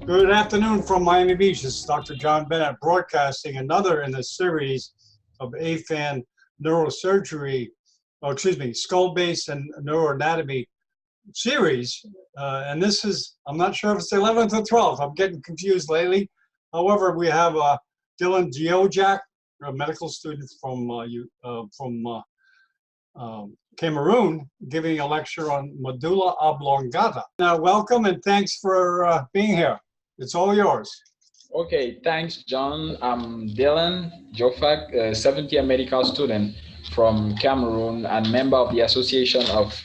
Good afternoon from Miami Beach. This is Dr. John Bennett broadcasting another in the series of AFAN neurosurgery, skull-based and neuroanatomy series. And this is, I'm not sure if it's the 11th or 12th. I'm getting confused lately. However, we have Dylan Djiofack, a medical student from Cameroon, giving a lecture on Medulla Oblongata. Now, welcome and thanks for being here. It's all yours. Okay, thanks, John. I'm Dylan Djiofack, a seventh-year medical student from Cameroon and member of the Association of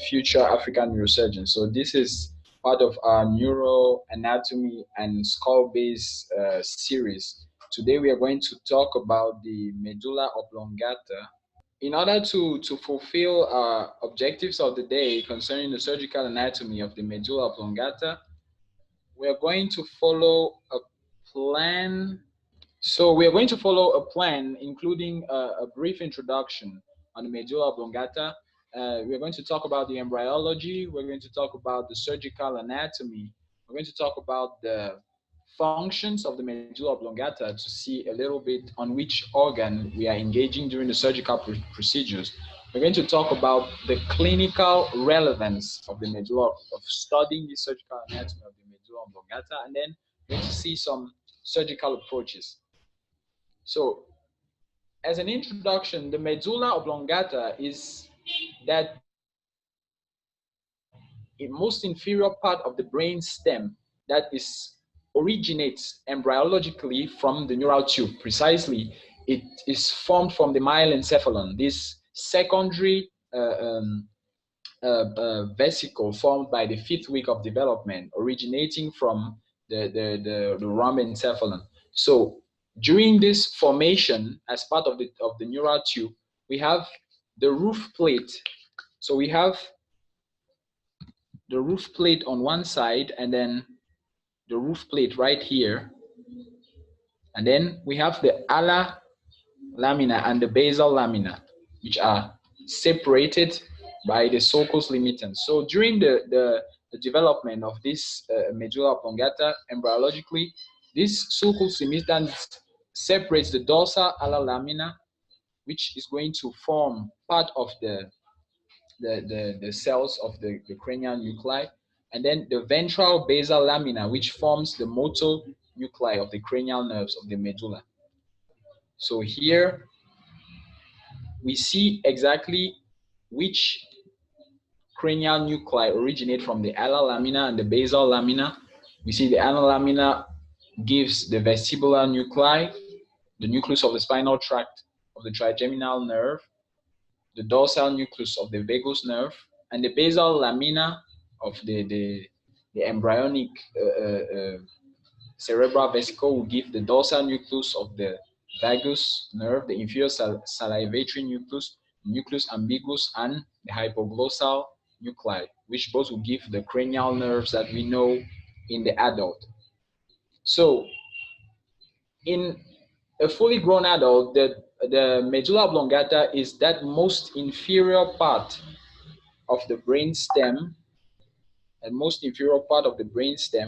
Future African Neurosurgeons. So this is part of our neuroanatomy and skull-based series. Today we are going to talk about the medulla oblongata. In order to fulfill our objectives of the day concerning the surgical anatomy of the medulla oblongata, we are going to follow a plan. So we are going to follow a plan including a brief introduction on the medulla oblongata. We're going to talk about the embryology. We're going to talk about the surgical anatomy. We're going to talk about the functions of the medulla oblongata to see a little bit on which organ we are engaging during the surgical procedures. We're going to talk about the clinical relevance of the medulla, of studying the surgical anatomy of the medulla oblongata, and then we're going to see some surgical approaches. So, as an introduction, the medulla oblongata is that most inferior part of the brain stem that originates embryologically from the neural tube. Precisely, it is formed from the myelencephalon, this secondary vesicle formed by the 5th week of development, originating from the rhombencephalon. So during this formation, as part of the neural tube, we have the roof plate. So we have the roof plate on one side, and then the roof plate right here, and then we have the ala lamina and the basal lamina, which are separated by the sulcus limitans. So during the development of this medulla oblongata embryologically, this sulcus limitans separates the dorsal ala lamina, which is going to form part of the cells of the cranial nuclei, and then the ventral basal lamina, which forms the motor nuclei of the cranial nerves of the medulla. So here we see exactly which cranial nuclei originate from the ala lamina and the basal lamina. We see the ala lamina gives the vestibular nuclei, the nucleus of the spinal tract of the trigeminal nerve, the dorsal nucleus of the vagus nerve, and the basal lamina of the embryonic cerebral vesicle will give the dorsal nucleus of the vagus nerve, the inferior salivatory nucleus, nucleus ambiguus, and the hypoglossal nuclei, which both will give the cranial nerves that we know in the adult. So in a fully grown adult, the medulla oblongata is that most inferior part of the brain stem,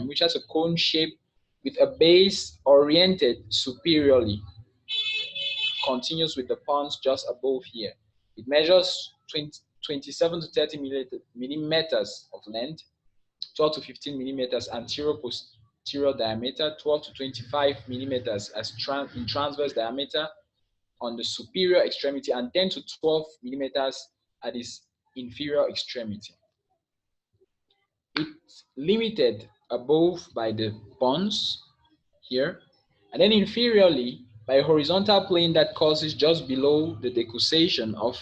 which has a cone shape with a base oriented superiorly, continuous with the pons just above here. It measures 27 to 30 millimeters of length, 12 to 15 millimeters anterior-posterior diameter, 12 to 25 millimeters in transverse diameter on the superior extremity, and 10 to 12 millimeters at its inferior extremity. It's limited above by the pons here, and then inferiorly by a horizontal plane that crosses just below the decussation of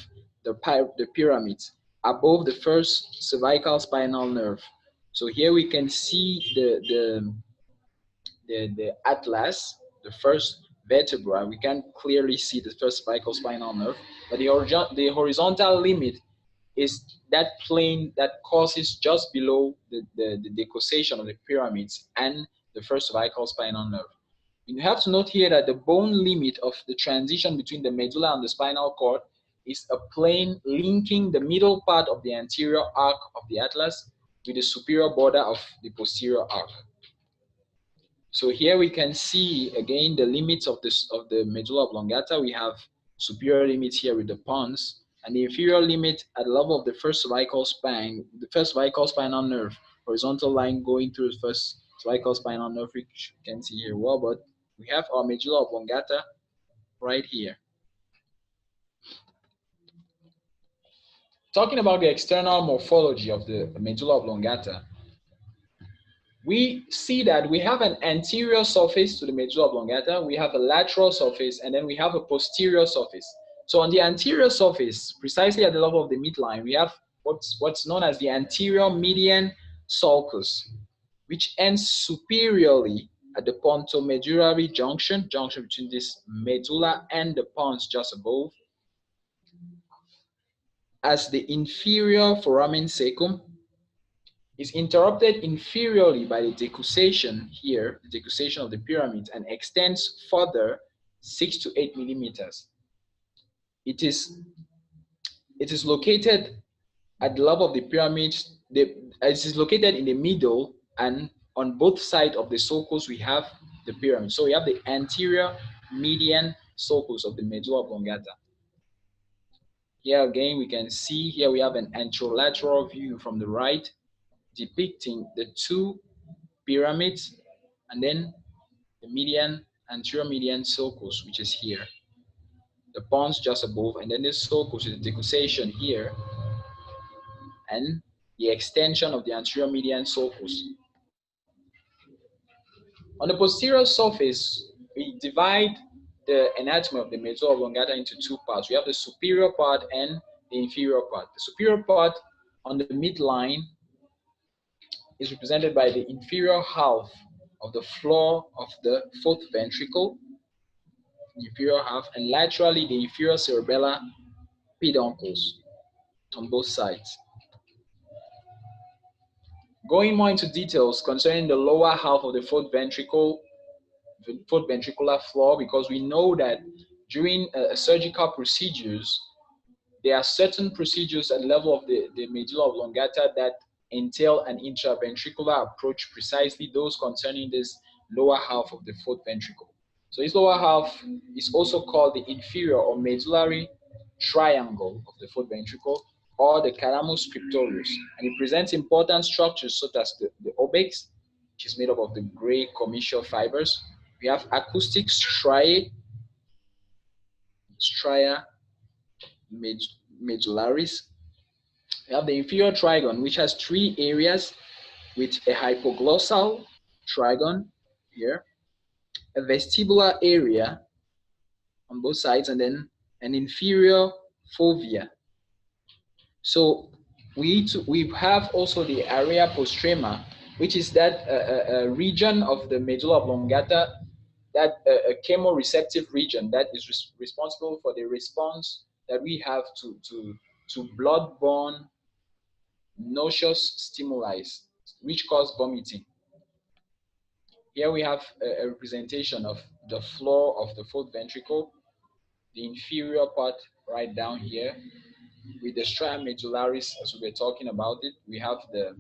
the pyramids above the first cervical spinal nerve. So here we can see the atlas, the first vertebra. We can't clearly see the first cervical spinal nerve, but the horizontal limit is that plane that crosses just below the decussation of the pyramids and the first cervical spinal nerve. You have to note here that the bone limit of the transition between the medulla and the spinal cord is a plane linking the middle part of the anterior arc of the atlas with the superior border of the posterior arc. So here we can see again the limits of the medulla oblongata. We have superior limits here with the pons, and the inferior limit at the level of the first cervical spine, the first cervical spinal nerve, horizontal line going through the first cervical spinal nerve, which you can see here well, but we have our medulla oblongata right here. Talking about the external morphology of the medulla oblongata, we see that we have an anterior surface to the medulla oblongata, we have a lateral surface, and then we have a posterior surface. So on the anterior surface, precisely at the level of the midline, we have what's known as the anterior median sulcus, which ends superiorly at the pontomedullary junction between this medulla and the pons just above, as the inferior foramen cecum is interrupted inferiorly by the decussation here, the decussation of the pyramid, and extends further 6 to 8 millimeters. It is located at the level of the pyramid. It is located in the middle, and on both sides of the sulcus we have the pyramid. So we have the anterior median sulcus of the medulla oblongata. Here again we can see, here we have an anterolateral view from the right, depicting the two pyramids and then the median, anterior median sulcus, which is here. The pons just above, and then this sulcus is the decussation here, and the extension of the anterior median sulcus. On the posterior surface, we divide the anatomy of the medulla oblongata into two parts. We have the superior part and the inferior part. The superior part on the midline is represented by the inferior half of the floor of the fourth ventricle, the inferior half, and laterally the inferior cerebellar peduncles on both sides. Going more into details concerning the lower half of the fourth ventricular floor, because we know that during surgical procedures, there are certain procedures at the level of the medulla oblongata that entail an intraventricular approach, precisely those concerning this lower half of the fourth ventricle. So this lower half is also called the inferior or medullary triangle of the fourth ventricle, or the calamus scriptorius, and it presents important structures such as the obex, which is made up of the gray commissure fibers. We have acoustic stria medullaris. We have the inferior trigon, which has three areas with a hypoglossal trigon here, a vestibular area on both sides, and then an inferior fovea. So we have also the area postrema, which is that region of the medulla oblongata, that chemoreceptive region that is responsible for the response that we have to blood-borne nauseous stimuli, which cause vomiting. Here we have a representation of the floor of the fourth ventricle, the inferior part right down here, with the stria medullaris, as we were talking about it. We have the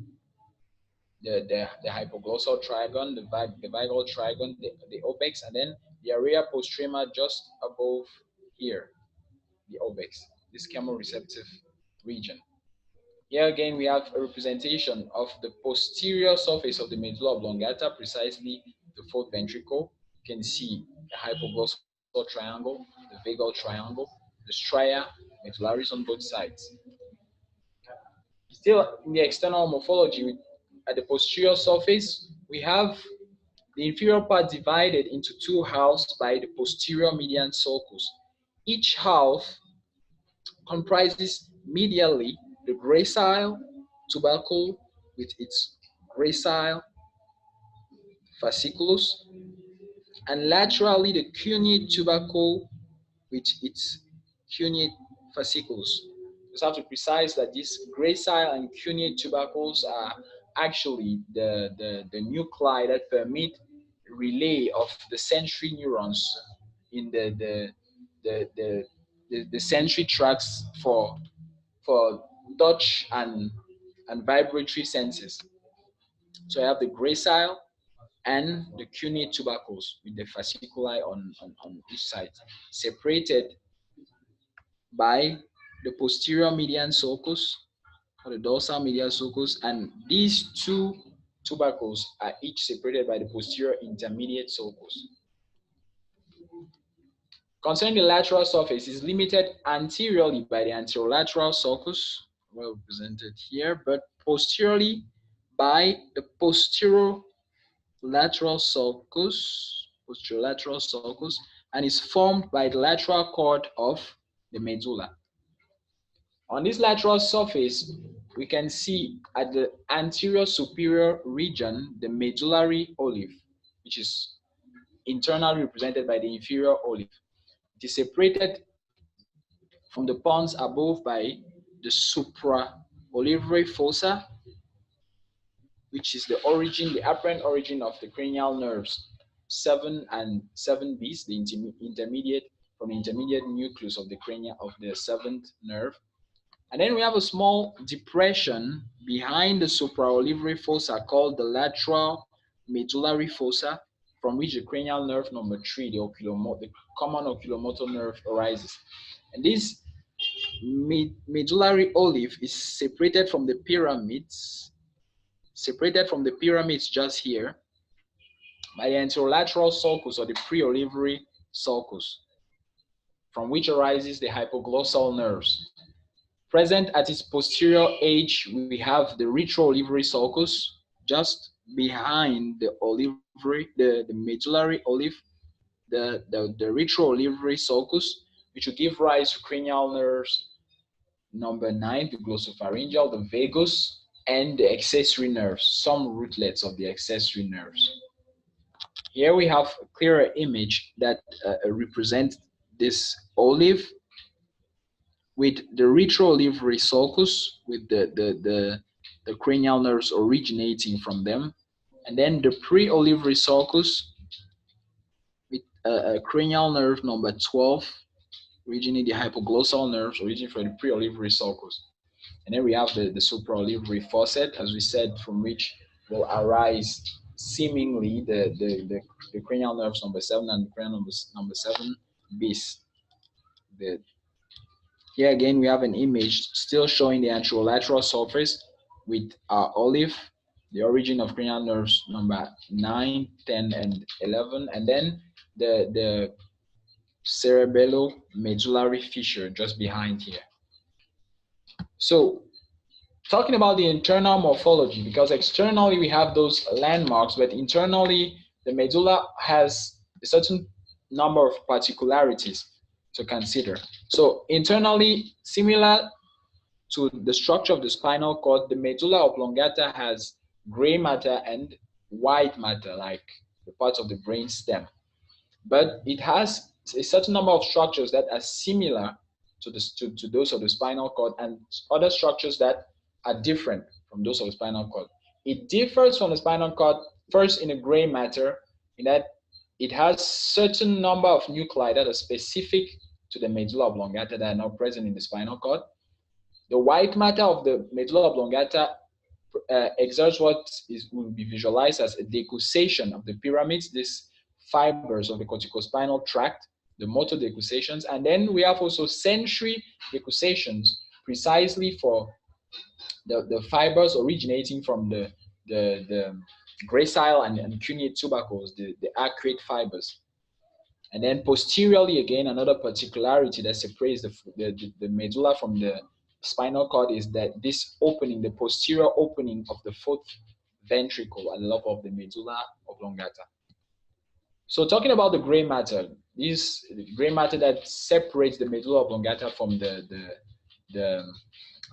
hypoglossal trigon, the vagal trigon, the obex, and then the area postrema just above here, the obex, this chemoreceptive region. Here again, we have a representation of the posterior surface of the medulla oblongata, precisely the fourth ventricle. You can see the hypoglossal triangle, the vagal triangle, the stria medullaris on both sides. Still in the external morphology, at the posterior surface, we have the inferior part divided into two halves by the posterior median sulcus. Each half comprises medially the gracile tubercle with its gracile fasciculus, and laterally the cuneate tubercle with its cuneate fasciculus. Just have to precise that these gracile and cuneate tubercles are actually the nuclei that permit relay of the sensory neurons in the sensory tracts for touch and vibratory senses. So I have the gracile and the cuneate tubercles with the fasciculi on each side, separated by the posterior median sulcus or the dorsal medial sulcus, and these two tubercles are each separated by the posterior intermediate sulcus. Concerning the lateral surface, is limited anteriorly by the anterolateral sulcus, well represented here, but posteriorly by the posterolateral sulcus, and is formed by the lateral cord of the medulla. On this lateral surface, we can see at the anterior superior region the medullary olive, which is internally represented by the inferior olive. It is separated from the pons above by the supraolivary fossa, which is the origin, the apparent origin of the cranial nerves 7 and 7b, the intermediate, from the intermediate nucleus of the cranial of the 7th nerve. And then we have a small depression behind the supraolivary fossa called the lateral medullary fossa, from which the cranial nerve number 3, the common oculomotor nerve, arises. And this medullary olive is separated from the pyramids just here by the anterolateral sulcus or the preolivary sulcus, from which arises the hypoglossal nerves. Present at its posterior edge, we have the retroolivary sulcus just behind the olivary, the medullary olive, the retroolivary sulcus, which will give rise to cranial nerves number 9, the glossopharyngeal, the vagus, and the accessory nerves, some rootlets of the accessory nerves. Here we have a clearer image that represents this olive with the retroolivary sulcus, with the cranial nerves originating from them, and then the preolivary sulcus with a cranial nerve number 12, originating the hypoglossal nerves originating from the preolivary sulcus. And then we have the supraolivary fossa, as we said, from which will arise seemingly the cranial nerves number 7 and the cranial nerves number 7 bis. Here again, we have an image still showing the anterolateral surface with our olive, the origin of cranial nerves number 9, 10, and 11, and then the Cerebellum Medullary fissure just behind here. So, talking about the internal morphology, because externally we have those landmarks, but internally the medulla has a certain number of particularities to consider. So internally, similar to the structure of the spinal cord, the medulla oblongata has gray matter and white matter, like the parts of the brain stem. But it has a certain number of structures that are similar to those of the spinal cord, and other structures that are different from those of the spinal cord. It differs from the spinal cord first in a gray matter, in that it has certain number of nuclei that are specific to the medulla oblongata that are not present in the spinal cord. The white matter of the medulla oblongata exerts what will be visualized as a decussation of the pyramids, these fibers of the corticospinal tract, the motor decussations, and then we have also sensory decussations, precisely for the fibers originating from the gracile and cuneate tubercles, the arcuate fibers. And then posteriorly, again, another particularity that separates the medulla from the spinal cord is that this opening, the posterior opening of the fourth ventricle at the level of the medulla oblongata. So talking about the gray matter, this gray matter that separates the medulla oblongata from the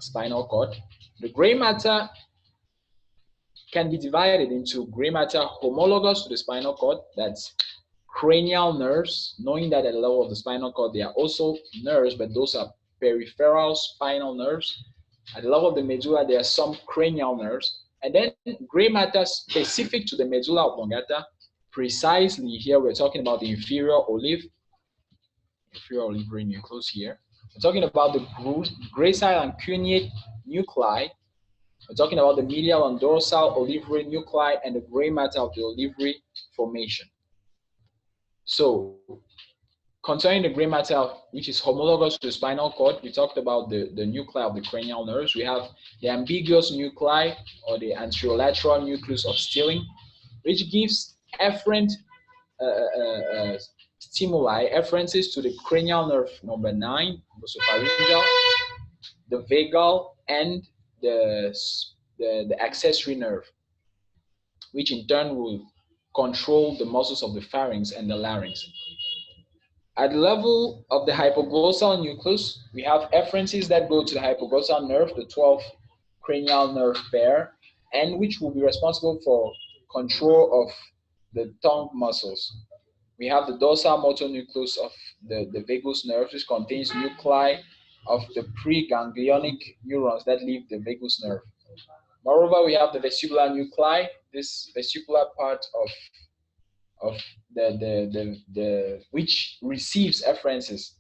spinal cord, the gray matter can be divided into gray matter homologous to the spinal cord, that's cranial nerves, knowing that at the level of the spinal cord there are also nerves, but those are peripheral spinal nerves. At the level of the medulla there are some cranial nerves, and then gray matter specific to the medulla oblongata. Precisely here we're talking about the inferior olivary nucleus here. We're talking about the gracile and cuneate nuclei We're talking about the medial and dorsal olivary nuclei and the gray matter of the olivary formation. So, concerning the gray matter, which is homologous to the spinal cord, we talked about the nuclei of the cranial nerves. We have the ambiguous nuclei or the anterolateral nucleus of Stilling, which gives efferent stimuli, efferences to the cranial nerve number 9, glossopharyngeal, the vagal, and the accessory nerve, which in turn will control the muscles of the pharynx and the larynx. At the level of the hypoglossal nucleus, we have efferences that go to the hypoglossal nerve, the 12th cranial nerve pair, and which will be responsible for control of the tongue muscles. We have the dorsal motor nucleus of the vagus nerve, which contains nuclei of the preganglionic neurons that leave the vagus nerve. Moreover, we have the vestibular nuclei, this vestibular part of the which receives efferences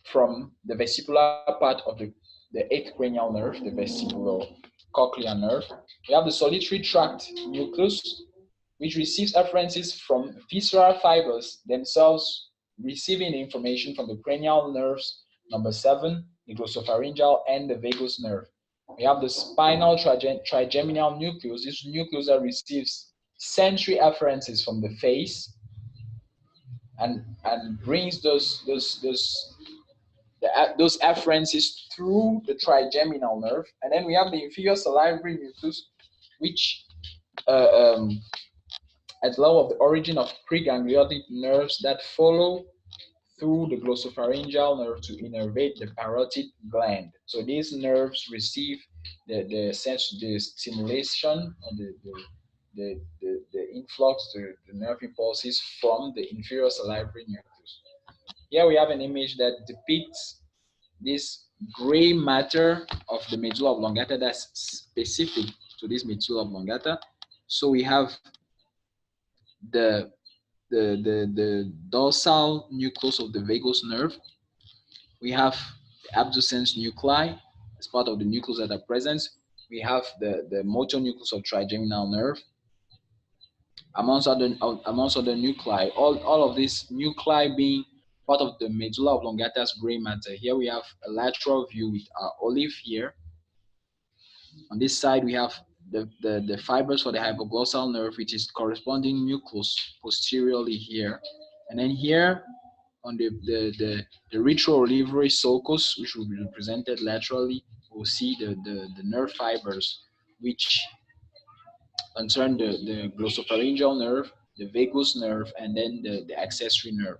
from the vestibular part of the 8th cranial nerve, the vestibulocochlear nerve. We have the solitary tract nucleus, which receives efferences from visceral fibers themselves, receiving information from the cranial nerves number 7, the glossopharyngeal, and the vagus nerve. We have the spinal trigeminal nucleus. This nucleus that receives sensory efferences from the face and brings those efferences through the trigeminal nerve. And then we have the inferior salivary nucleus, which at the level of the origin of pregangliotic nerves that follow through the glossopharyngeal nerve to innervate the parotid gland. So these nerves receive the stimulation or the influx to the nerve impulses from the inferior salivary nucleus. Here we have an image that depicts this gray matter of the medulla oblongata that's specific to this medulla oblongata. So we have the dorsal nucleus of the vagus nerve. We have the abducens nuclei as part of the nucleus that are present. We have the motor nucleus of trigeminal nerve. Amongst other nuclei, all of these nuclei being part of the medulla oblongata's gray matter. Here we have a lateral view with our olive here. On this side, we have the fibers for the hypoglossal nerve, which is corresponding nucleus posteriorly here. And then here on the retroolivary sulcus, which will be represented laterally, we'll see the nerve fibers, which concern the glossopharyngeal nerve, the vagus nerve, and then the accessory nerve.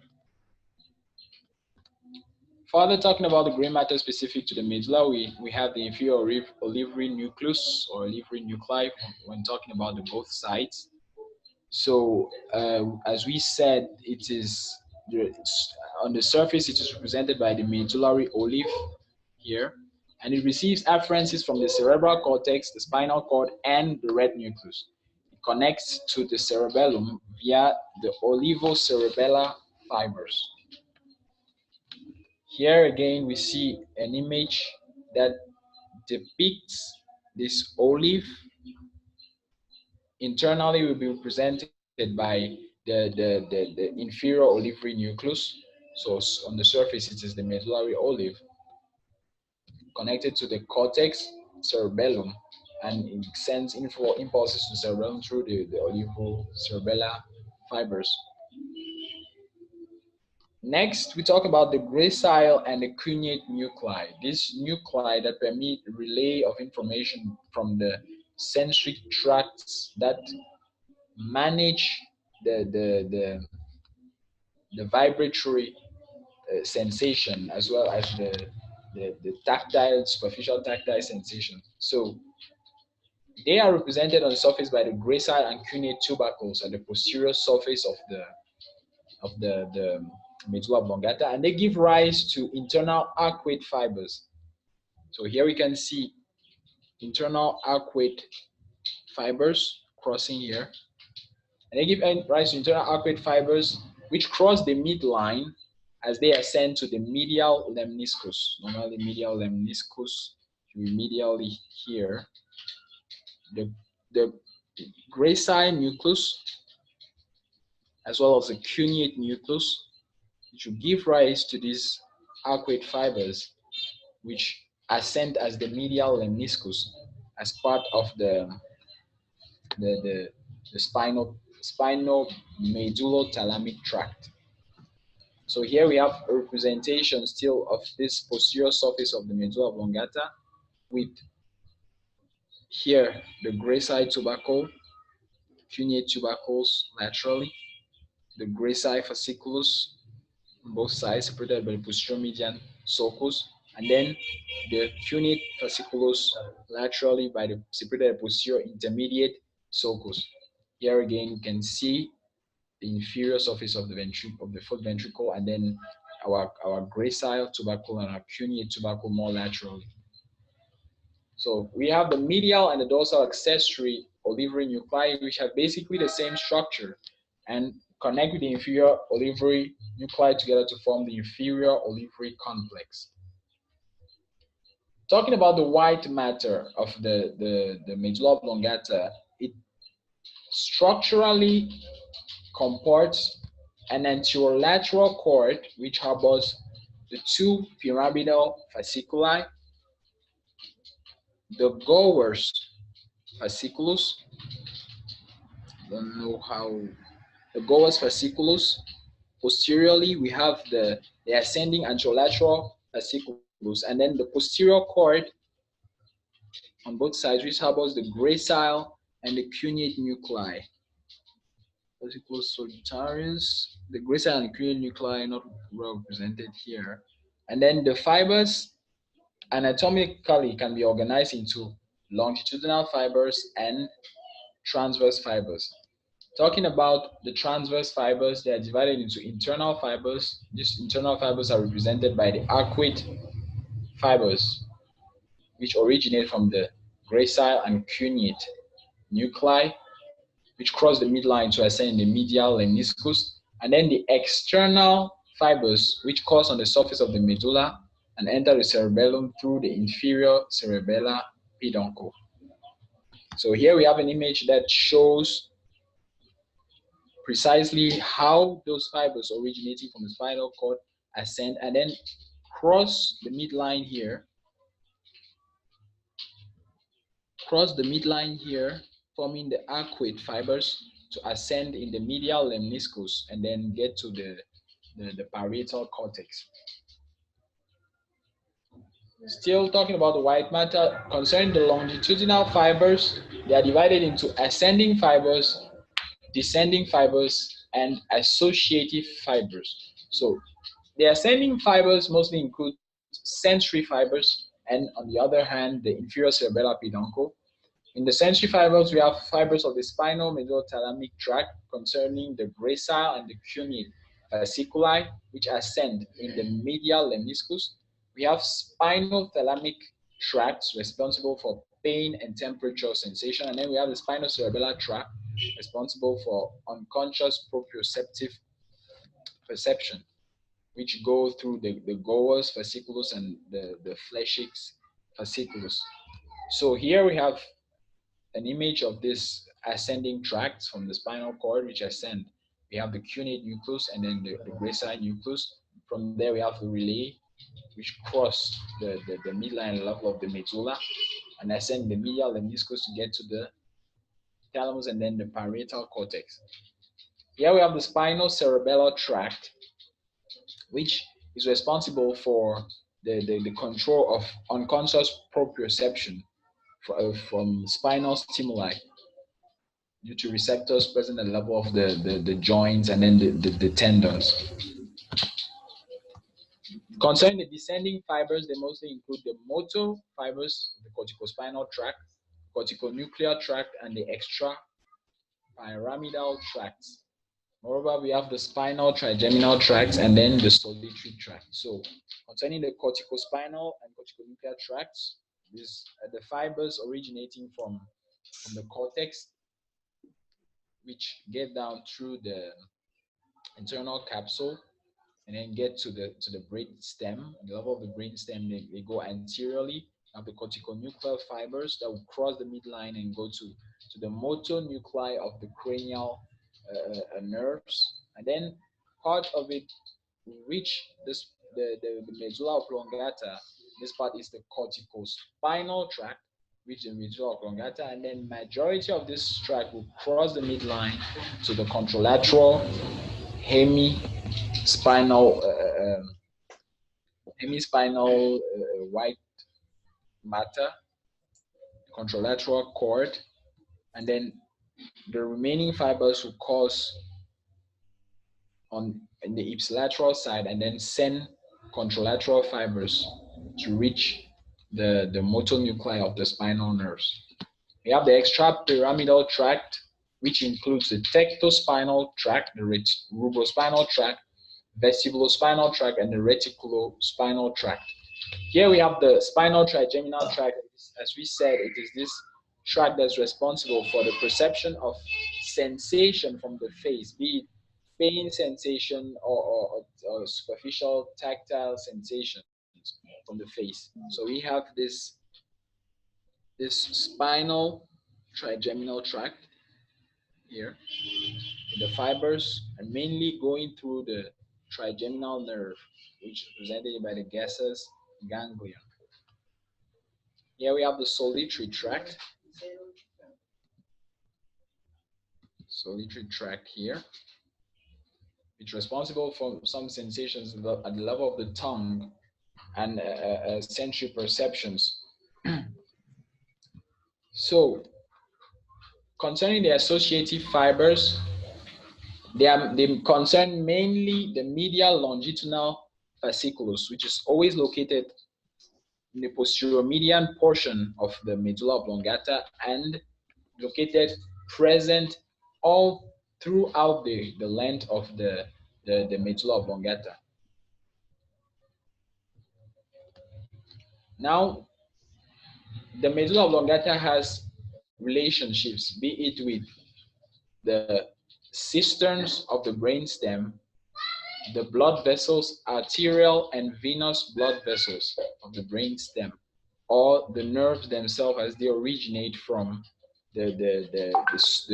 Further talking about the gray matter specific to the medulla, we have the inferior olivary nucleus or olivary nuclei when talking about the both sides. So as we said, it is on the surface, it is represented by the medullary olive here, and it receives afferences from the cerebral cortex, the spinal cord, and the red nucleus. It connects to the cerebellum via the olivocerebellar fibers. Here again, we see an image that depicts this olive. Internally will be represented by the inferior olivary nucleus. So on the surface, it is the medullary olive connected to the cortex, cerebellum, and it sends impulses to cerebellum through the olivocerebellar fibers. Next, we talk about the gracile and the cuneate nuclei. These nuclei that permit relay of information from the sensory tracts that manage the vibratory sensation as well as the tactile, superficial tactile sensation. So they are represented on the surface by the gracile and cuneate tubercles at the posterior surface of the medulla oblongata, and they give rise to internal arcuate fibers. So here we can see internal arcuate fibers crossing here, and they give rise to internal arcuate fibers which cross the midline as they ascend to the medial lemniscus. Normally, medial lemniscus medially here, the gracile nucleus as well as the cuneate nucleus, which will give rise to these arcuate fibers, which ascend as the medial lemniscus as part of the spinal medullothalamic tract. So here we have a representation still of this posterior surface of the medulla oblongata with here the gracile tubercle, cuneate tubercles laterally, the gracile fasciculus on both sides separated by the posterior median sulcus, and then the cuneate fasciculus laterally by the separated posterior intermediate sulcus. Here again, you can see the inferior surface of the ventricle, of the fourth ventricle, and then our gracile tubercle and our cuneate tubercle more laterally. So we have the medial and the dorsal accessory olivary nuclei, which have basically the same structure and connect with the inferior olivary nuclei together to form the inferior olivary complex. Talking about the white matter of the medulla oblongata, it structurally comports an anterolateral cord which harbors the two pyramidal fasciculi, the Gower's fasciculus, don't know how, the Gower's fasciculus. Posteriorly, we have the ascending anterolateral fasciculus, and then the posterior cord on both sides, which harbors the gracile and the cuneate nuclei. Fasciculus solitarius, the gracile and cuneate nuclei not well represented here. And then the fibers anatomically can be organized into longitudinal fibers and transverse fibers. Talking about the transverse fibers, they are divided into internal fibers. These internal fibers are represented by the arcuate fibers, which originate from the gracile and cuneate nuclei, which cross the midline to ascend in the medial lemniscus, and then the external fibers, which cross on the surface of the medulla and enter the cerebellum through the inferior cerebellar peduncle. So here we have an image that shows precisely how those fibers originating from the spinal cord ascend and then cross the midline here, forming the arcuate fibers to ascend in the medial lemniscus and then get to the parietal cortex. Still talking about the white matter, concerning the longitudinal fibers, they are divided into ascending fibers, descending fibers, and associative fibers. So the ascending fibers mostly include sensory fibers, and on the other hand, the inferior cerebellar peduncle. In the sensory fibers, we have fibers of the spinal medullothalamic tract concerning the gracile and the cuneate fasciculi, which ascend in the medial lemniscus. We have spinal thalamic tracts responsible for pain and temperature sensation, and then we have the spinal cerebellar tract responsible for unconscious proprioceptive perception, which go through the Gower's fasciculus and the Fleschig's fasciculus. So here we have an image of this ascending tracts from the spinal cord, which ascend. We have the cuneate nucleus and then the gracile nucleus. From there, we have the relay, which cross the midline level of the medulla and ascend the medial lemniscus to get to the thalamus and then the parietal cortex. Here we have the spinal cerebellar tract, which is responsible for the control of unconscious proprioception from spinal stimuli due to receptors present at the level of the joints and then the tendons. Concerning the descending fibers, they mostly include the motor fibers, the corticospinal tract, corticonuclear tract, and the extrapyramidal tracts. Moreover, we have the spinal trigeminal tract and then the solitary tract. So concerning the corticospinal and corticonuclear tracts, these are the fibers originating from the cortex, which get down through the internal capsule and then get to the brain stem. At the level of the brain stem, they go anteriorly Of the corticonuclear fibers that will cross the midline and go to the motor nuclei of the cranial nerves, and then part of it will reach the medulla oblongata. This part is the corticospinal tract, which is the medulla oblongata, and then majority of this tract will cross the midline to the contralateral hemispinal white matter, contralateral cord, and then the remaining fibers will cross in the ipsilateral side and then send contralateral fibers to reach the motor nuclei of the spinal nerves. We have the extrapyramidal tract, which includes the tectospinal tract, the rubrospinal tract, vestibulospinal tract, and the reticulospinal tract. Here we have the spinal trigeminal tract. As we said, it is this tract that's responsible for the perception of sensation from the face, be it pain sensation or superficial tactile sensations from the face. So we have this spinal trigeminal tract here, the fibers, and mainly going through the trigeminal nerve, which is represented by the gaseous ganglion. Here we have the solitary tract. Solitary tract here. It's responsible for some sensations at the level of the tongue and sensory perceptions. So, concerning the associative fibers, they concern mainly the medial longitudinal fasciculus, which is always located in the posterior median portion of the medulla oblongata and located present all throughout the length of the medulla oblongata. Now, the medulla oblongata has relationships, be it with the cisterns of the brainstem, the blood vessels, arterial and venous blood vessels of the brainstem, or the nerves themselves as they originate from the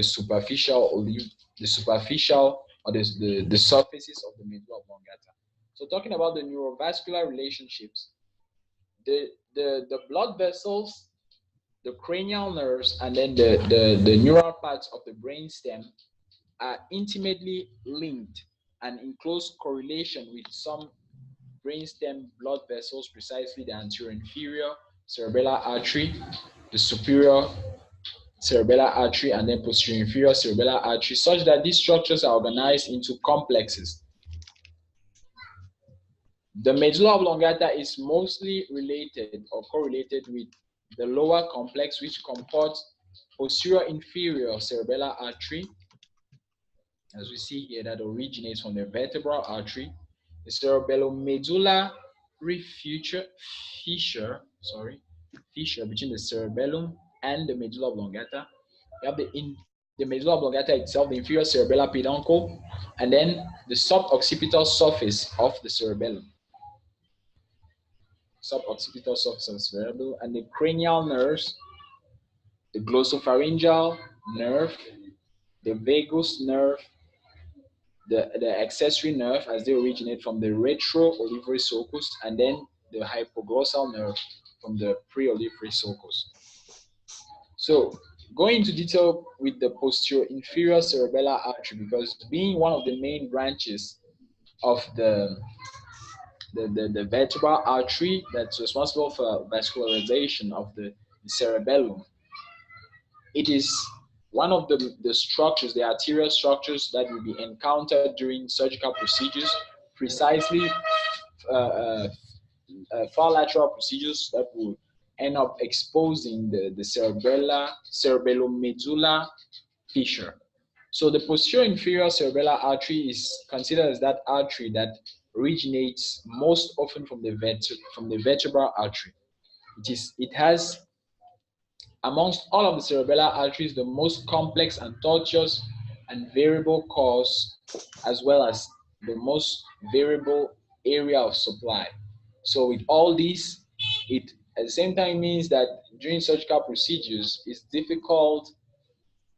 superficial or the surfaces of the medulla oblongata. So talking about the neurovascular relationships, the blood vessels, the cranial nerves, and then the neural parts of the brainstem are intimately linked and in close correlation with some brainstem blood vessels, precisely the anterior inferior cerebellar artery, the superior cerebellar artery, and then posterior inferior cerebellar artery, such that these structures are organized into complexes. The medulla oblongata is mostly related or correlated with the lower complex, which comports posterior inferior cerebellar artery, as we see here, that originates from the vertebral artery, the cerebellum medullary fissure between the cerebellum and the medulla oblongata. You have the medulla oblongata itself, the inferior cerebellar peduncle, and then the suboccipital surface of the cerebellum. Suboccipital surface of the cerebellum, and the cranial nerves, the glossopharyngeal nerve, the vagus nerve, the accessory nerve as they originate from the retro-olivary sulcus, and then the hypoglossal nerve from the pre-olivary sulcus. So going into detail with the posterior inferior cerebellar artery, because being one of the main branches of the vertebral artery that's responsible for vascularization of the cerebellum, it is one of the structures, the arterial structures that will be encountered during surgical procedures, precisely far lateral procedures that will end up exposing the cerebellum medulla fissure. So the posterior inferior cerebellar artery is considered as that artery that originates most often from the vertebral artery. It has, amongst all of the cerebellar arteries, the most complex and tortuous and variable cause, as well as the most variable area of supply. So with all these, it at the same time, it means that during surgical procedures, it's difficult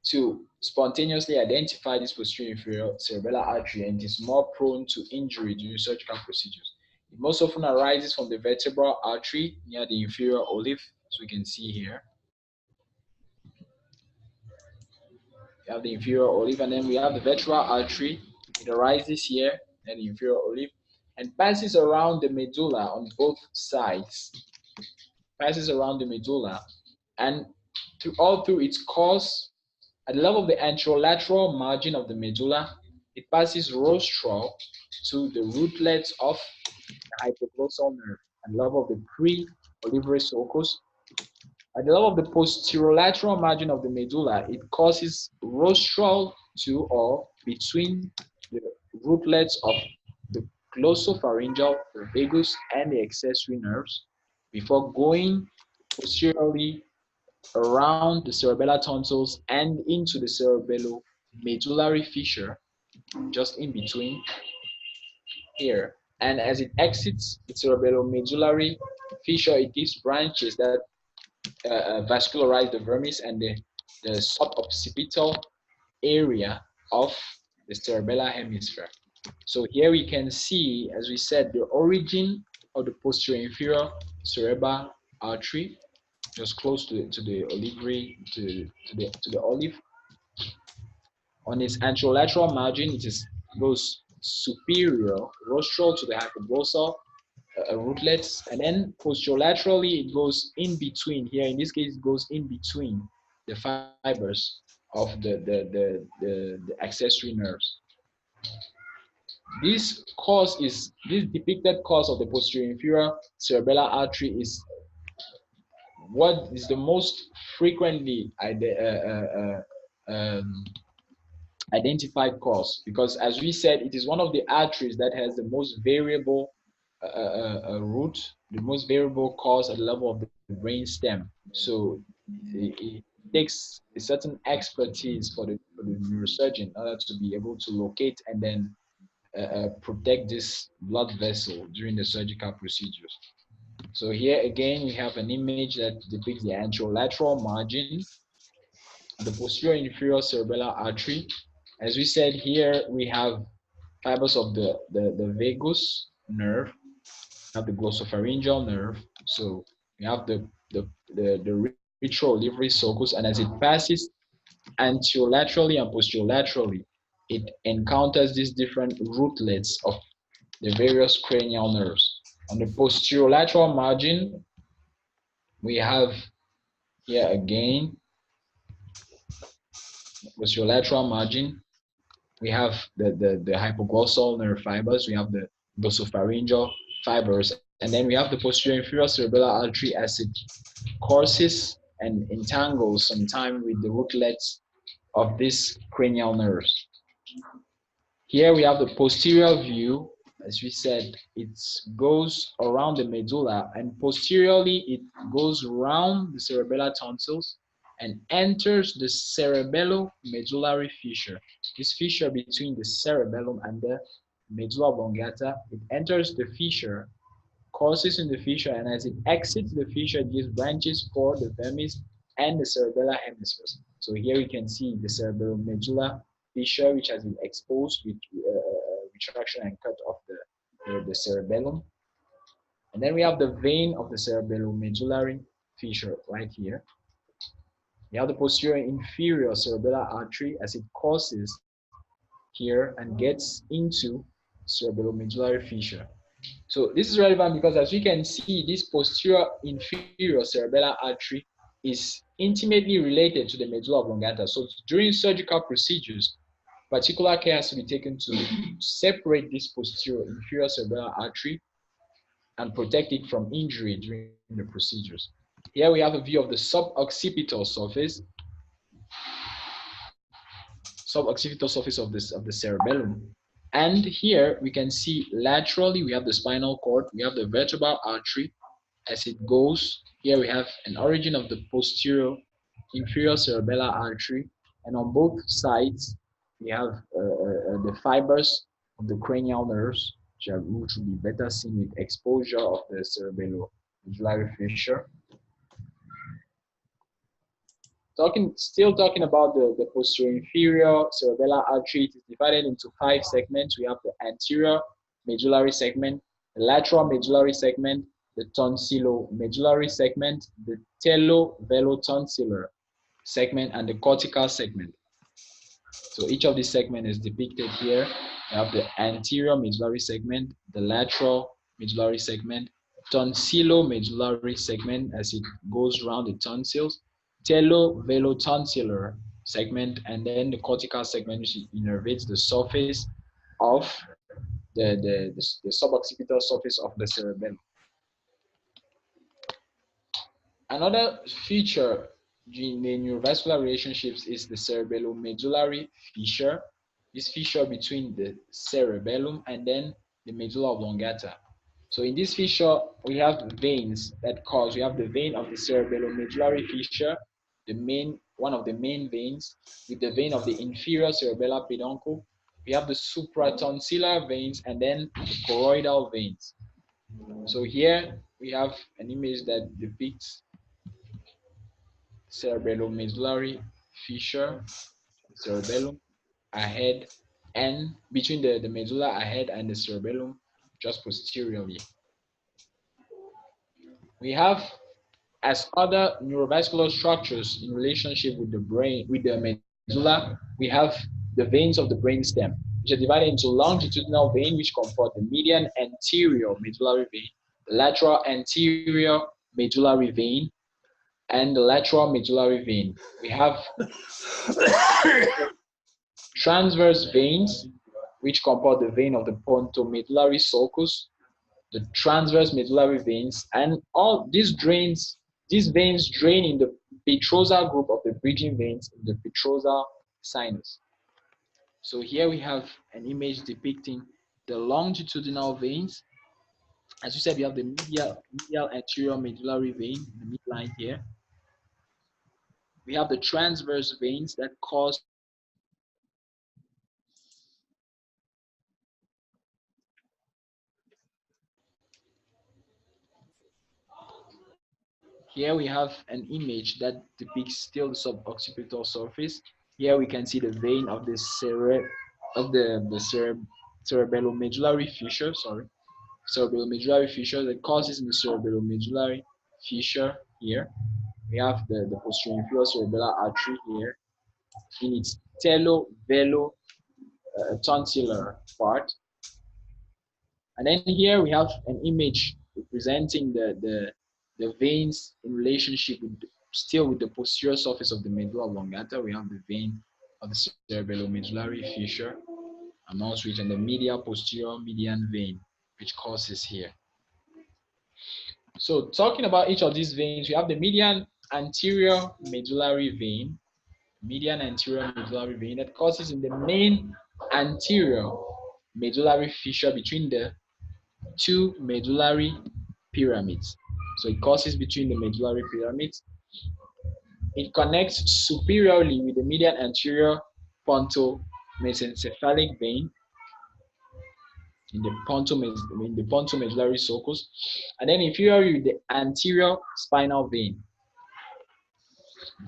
to spontaneously identify this posterior inferior cerebellar artery, and is more prone to injury during surgical procedures. It most often arises from the vertebral artery near the inferior olive, as we can see here. We have the inferior olive, and then we have the vertebral artery. It arises here, and the inferior olive, and passes around the medulla on both sides. Passes around the medulla, and all through its course, at the level of the anterolateral margin of the medulla, it passes rostral to the rootlets of the hypoglossal nerve, at the level of the pre-olivary sulcus. At the level of the posterolateral margin of the medulla, it causes rostral to or between the rootlets of the glossopharyngeal, the vagus, and the accessory nerves, before going posteriorly around the cerebellar tonsils and into the cerebello medullary fissure, just in between here. And as it exits the cerebello medullary fissure, it gives branches that vascularize the vermis and the suboccipital area of the cerebellar hemisphere. So here we can see, as we said, the origin of the posterior inferior cerebral artery, just close to the olivary, to the olive. On its anterolateral margin, goes superior, rostral to the hypoglossal rootlets, and then posterolaterally it goes in between. Here, in this case, it goes in between the fibers of the accessory nerves. This depicted cause of the posterior inferior cerebellar artery is what is the most frequently identified cause, because as we said, it is one of the arteries that has the most variable root, the most variable cause at the level of the brain stem. So it takes a certain expertise for the neurosurgeon in order to be able to locate and then protect this blood vessel during the surgical procedures. So here again, we have an image that depicts the anterolateral margin, the posterior inferior cerebellar artery. As we said, here we have fibers of the vagus nerve, we have the glossopharyngeal nerve. So we have the retroolivary sulcus, and as it passes anterolaterally and posterolaterally, it encounters these different rootlets of the various cranial nerves. On the posterolateral margin, we have here again, posterolateral margin, we have the hypoglossal nerve fibers, we have the glossopharyngeal fibers, and then we have the posterior inferior cerebellar artery as it courses and entangles sometime with the rootlets of these cranial nerves. Here we have the posterior view. As we said, it goes around the medulla, and posteriorly it goes around the cerebellar tonsils and enters the cerebello medullary fissure. This fissure between the cerebellum and the medulla oblongata, it enters the fissure, courses in the fissure, and as it exits the fissure, it gives branches for the vermis and the cerebellar hemispheres. So here we can see the cerebello medulla fissure, which has been exposed with retraction and cut of the cerebellum. And then we have the vein of the cerebellum medullary fissure right here. We have the posterior inferior cerebellar artery as it courses here and gets into cerebellum medullary fissure. So this is relevant because, as we can see, this posterior inferior cerebellar artery is intimately related to the medulla oblongata. So during surgical procedures, particular care has to be taken to separate this posterior inferior cerebellar artery and protect it from injury during the procedures. Here we have a view of the suboccipital surface. Suboccipital surface of the cerebellum. And here we can see laterally we have the spinal cord, we have the vertebral artery as it goes. Here we have an origin of the posterior inferior cerebellar artery, and on both sides we have the fibers of the cranial nerves, which will be better seen with exposure of the cerebellar medullary fissure. Still talking about the posterior inferior cerebellar artery. It is divided into 5 segments. We have the anterior medullary segment, the lateral medullary segment, the tonsillomedullary segment, the telo-velotonsillar segment, and the cortical segment. So each of these segments is depicted here. We have the anterior medullary segment, the lateral medullary segment, tonsillomedullary segment as it goes around the tonsils, telo-velotonsillar segment, and then the cortical segment, which innervates the surface of the suboccipital surface of the cerebellum. Another feature in the neurovascular relationships is the cerebellomedullary fissure. This fissure between the cerebellum and then the medulla oblongata. So in this fissure, we have veins that cause. We have the vein of the cerebellomedullary fissure, one of the main veins, with the vein of the inferior cerebellar peduncle. We have the supratonsillar veins and then the choroidal veins. So here we have an image that depicts cerebellomedullary fissure, cerebellum ahead, and between the medulla ahead and the cerebellum just posteriorly. We have, as other neurovascular structures in relationship with the brain, with the medulla, we have the veins of the brainstem, which are divided into longitudinal vein, which comport the median anterior medullary vein, the lateral anterior medullary vein, and the lateral medullary vein. We have transverse veins, which comport the vein of the pontomedullary sulcus, the transverse medullary veins, and all these veins drain in the petrosal group of the bridging veins in the petrosal sinus. So here we have an image depicting the longitudinal veins. As you said, we have the medial anterior medullary vein in the midline here. We have the transverse veins that cause here we have an image that depicts still the suboccipital surface. Here we can see the vein of the cerebellomedullary fissure, cerebellomedullary fissure that causes in the cerebellomedullary fissure here. We have the posterior inferior cerebellar artery here in its telo-velotonsillar part. And then here we have an image representing the veins in relationship still with the posterior surface of the medulla oblongata. We have the vein of the cerebellomedullary fissure, amongst which and the medial posterior median vein, which causes here. So talking about each of these veins, we have the median anterior medullary vein, that causes in the main anterior medullary fissure between the 2 medullary pyramids. So it causes between the medullary pyramids. It connects superiorly with the median anterior pontomesencephalic vein in the pontomedullary sulcus, and then inferiorly with the anterior spinal vein.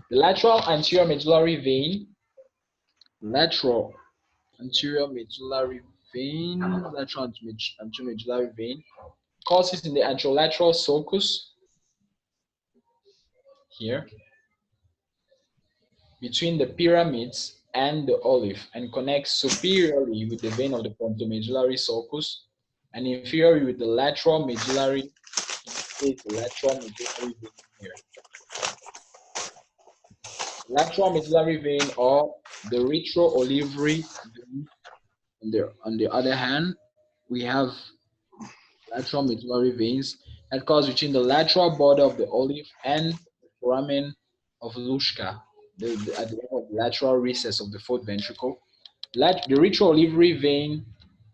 The lateral anterior medullary vein, causes in the anterolateral sulcus here between the pyramids and the olive, and connects superiorly with the vein of the pontomedullary sulcus and inferiorly with the lateral medullary vein here. Lateral medullary vein, or the retroolivary vein. On the other hand, we have lateral medullary veins that cause between the lateral border of the olive and the foramen of Luschka, at the end of the lateral recess of the fourth ventricle. The retroolivary vein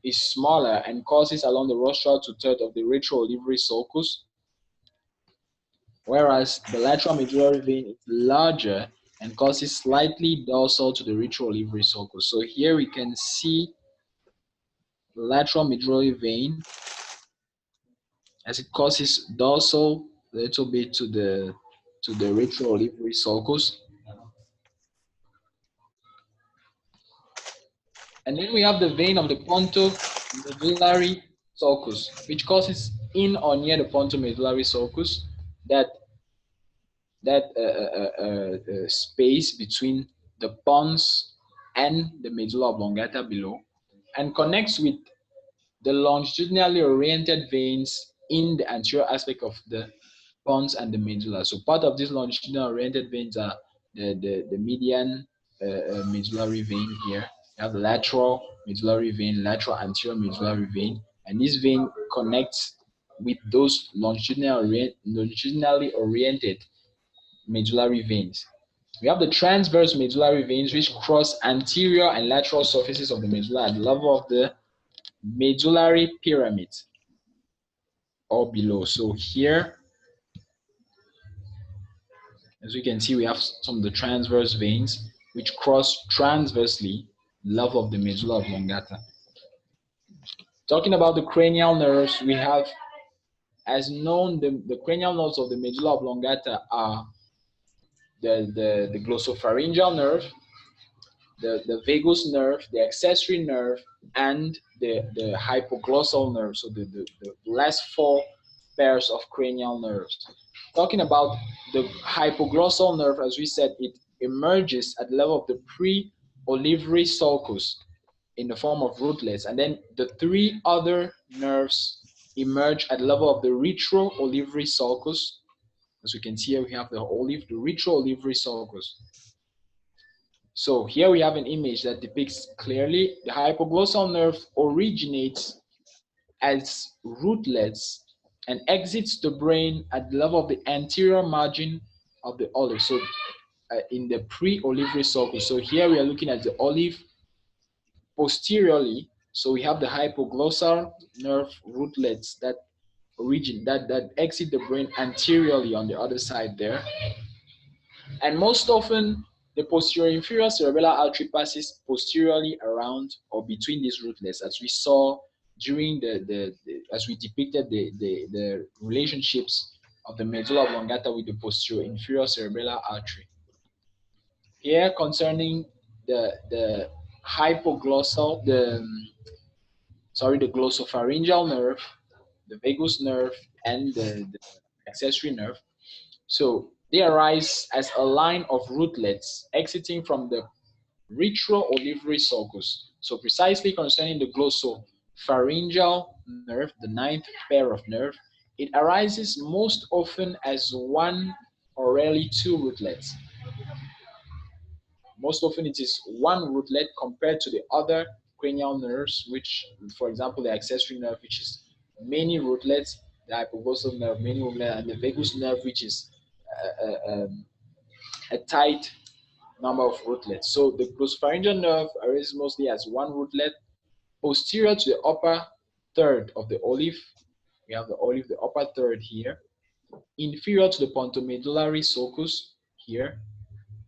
is smaller and causes along the rostral two-thirds of the retroolivary sulcus, whereas the lateral medullary vein is larger and causes slightly dorsal to the retroolivary sulcus. So here we can see the lateral medullary vein as it causes dorsal a little bit to the retroolivary sulcus. And then we have the vein of the pontomedullary sulcus, which causes in or near the pontomedullary sulcus that space between the pons and the medulla oblongata below, and connects with the longitudinally oriented veins in the anterior aspect of the pons and the medulla. So part of these longitudinal oriented veins are the median medullary vein here. You have the lateral medullary vein, lateral anterior medullary vein, and this vein connects with those longitudinally oriented medullary veins. We have the transverse medullary veins, which cross anterior and lateral surfaces of the medulla at the level of the medullary pyramid or below. So here, as we can see, we have some of the transverse veins which cross transversely the level of the medulla oblongata. Talking about the cranial nerves, we have, as known, the cranial nerves of the medulla oblongata are the glossopharyngeal nerve, the vagus nerve, the accessory nerve, and the hypoglossal nerve. So the last four pairs of cranial nerves. Talking about the hypoglossal nerve, as we said, it emerges at the level of the pre-olivary sulcus in the form of rootlets, and then the three other nerves emerge at the level of the retro-olivary sulcus. As we can see here, we have the retro-olivary sulcus. So here we have an image that depicts clearly the hypoglossal nerve originates as rootlets and exits the brain at the level of the anterior margin of the olive. So in the pre-olivary sulcus. So here we are looking at the olive posteriorly. So we have the hypoglossal nerve rootlets that exit the brain anteriorly on the other side there. And most often, the posterior inferior cerebellar artery passes posteriorly around or between these rootlets, as we saw during as we depicted the relationships of the medulla oblongata with the posterior inferior cerebellar artery. Here, concerning the glossopharyngeal nerve, the vagus nerve, and the accessory nerve. So they arise as a line of rootlets exiting from the retro-olivary sulcus. So precisely concerning the glossopharyngeal nerve, the ninth pair of nerve, it arises most often as one or rarely two rootlets. Most often it is one rootlet compared to the other cranial nerves, which, for example, the accessory nerve, which is many rootlets, the hypoglossal nerve, many rootlets, and the vagus nerve, which is a tight number of rootlets. So the glossopharyngeal nerve arises mostly as one rootlet posterior to the upper third of the olive. We have the olive, the upper third here, inferior to the pontomedullary sulcus here,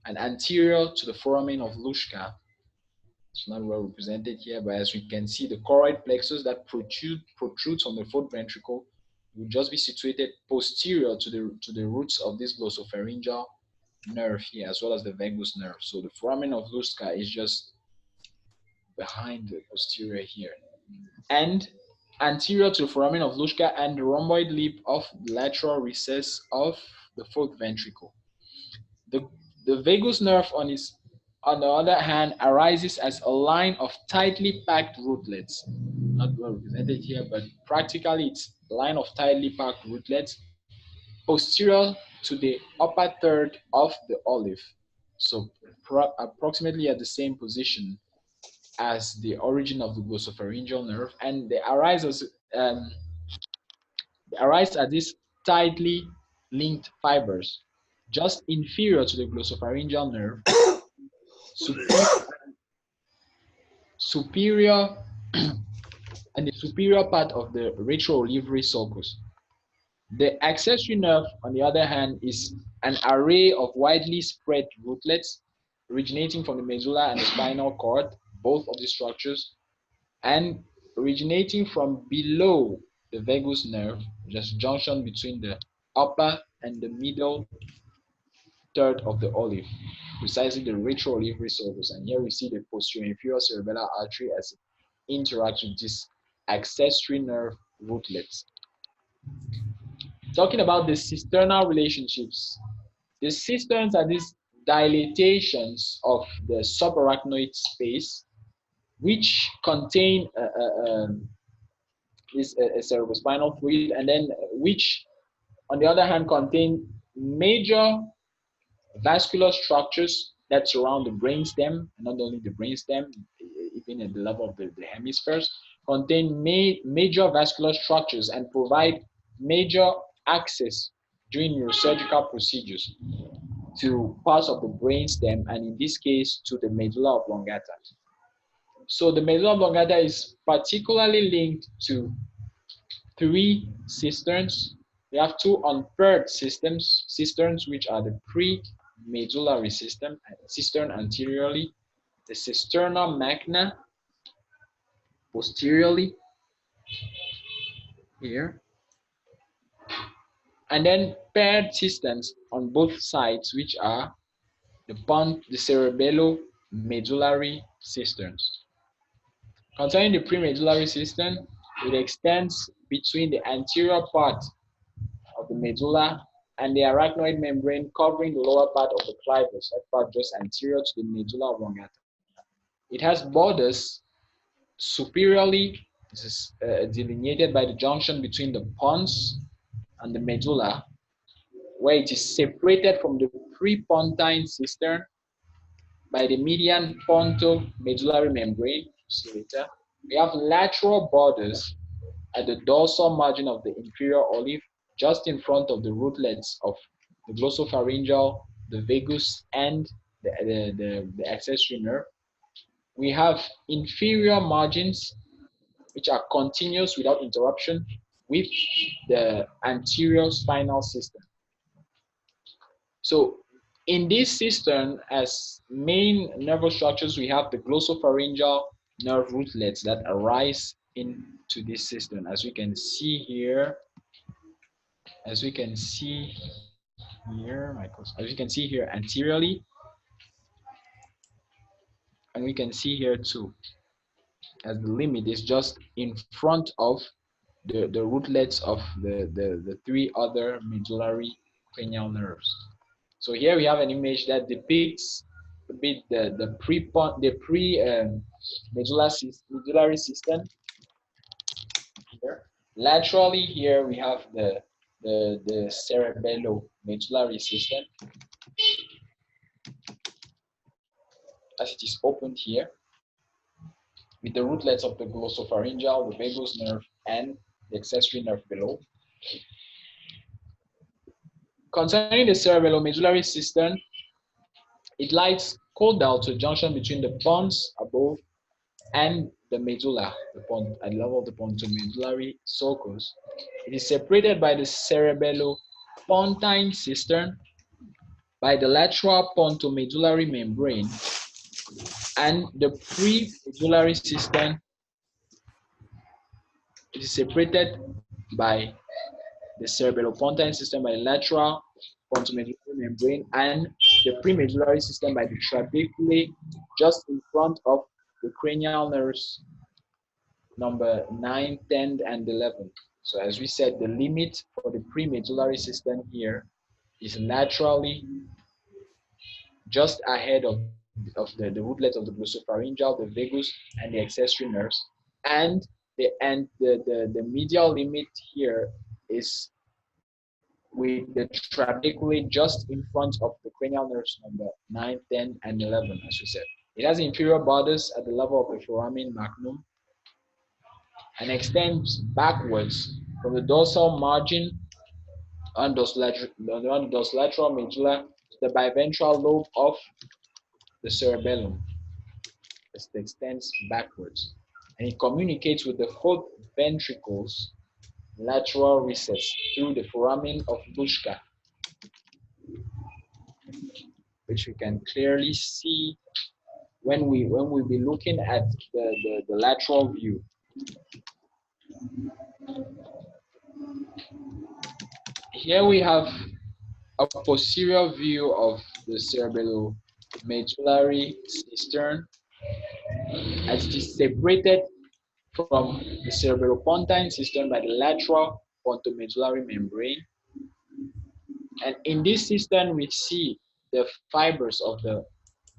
and anterior to the foramen of Luschka. It's not well represented here, but as we can see, the choroid plexus that protrudes from the fourth ventricle will just be situated posterior to the roots of this glossopharyngeal nerve here, as well as the vagus nerve. So the foramen of Luschka is just behind the posterior here. And anterior to the foramen of Luschka and the rhomboid lip of the lateral recess of the fourth ventricle. The vagus nerve on the other hand arises as a line of tightly packed rootlets. Not well represented here, but practically it's a line of tightly packed rootlets posterior to the upper third of the olive. So approximately at the same position as the origin of the glossopharyngeal nerve, and they arise as these tightly linked fibers just inferior to the glossopharyngeal nerve, superior and the superior part of the retroolivary sulcus. The accessory nerve, on the other hand, is an array of widely spread rootlets originating from the medulla and the spinal cord, both of the structures, and originating from below the vagus nerve, just junction between the upper and the middle third of the olive, precisely the retroolivary sulcus. And here we see the posterior inferior cerebellar artery as it interacts with this accessory nerve rootlets. Talking about the cisterna relationships, the cisterns are these dilatations of the subarachnoid space, which contain this cerebrospinal fluid, and then which, on the other hand, contain major vascular structures that surround the brainstem, and not only the brainstem, even at the level of the hemispheres, contain major vascular structures and provide major access during neurosurgical procedures to parts of the brainstem, and in this case to the medulla oblongata. So the medulla oblongata is particularly linked to three cisterns. We have two unpaired cisterns, which are the pre-medullary cistern anteriorly, the cisterna magna posteriorly here, and then paired cisterns on both sides, which are the cerebello medullary cisterns. Concerning the premedullary cistern, it extends between the anterior part of the medulla and the arachnoid membrane covering the lower part of the clivus, that part just anterior to the medulla oblongata. It has borders superiorly. This is delineated by the junction between the pons and the medulla, where it is separated from the prepontine cistern by the median pontomedullary membrane. See later. We have lateral borders at the dorsal margin of the inferior olive, just in front of the rootlets of the glossopharyngeal, the vagus, and the accessory nerve. We have inferior margins, which are continuous without interruption with the anterior spinal system. So in this cistern, as main nervous structures, we have the glossopharyngeal nerve rootlets that arise into this cistern, as we can see here. As we can see here anteriorly, and we can see here too, as the limit is just in front of the rootlets of the three other medullary cranial nerves. So here we have an image that depicts a bit the medullary system. Here, laterally here we have the cerebello medullary system, as it is opened here, with the rootlets of the glossopharyngeal, the vagus nerve, and the accessory nerve below. Concerning the cerebellomedullary cistern, it lies caudal to a junction between the pons above and the medulla, at the level of the pontomedullary sulcus. It is separated by the cerebellopontine cistern, by the lateral pontomedullary membrane, and the premedullary cistern. It is separated by the cerebellopontine system by the lateral pontomedullary membrane, and the premedullary system by the trabeculae, just in front of the cranial nerves number 9, 10, and 11. So as we said, the limit for the premedullary system here is laterally just ahead of the rootlet of the glossopharyngeal, the vagus, and the accessory nerves, and the medial limit here is with the trabeculae just in front of the cranial nerves number 9, 10, and 11, as we said. It has inferior borders at the level of the foramen magnum and extends backwards from the dorsal margin on the dorsolateral medulla to the biventral lobe of the cerebellum. It extends backwards, and it communicates with the fourth ventricle's lateral recess through the foramen of Buschka, which we can clearly see when we be looking at the lateral view. Here we have a posterior view of the cerebellar medullary cistern, as it is separated from the cerebellopontine cistern by the lateral pontomedullary membrane. And in this cistern, we see the fibers of the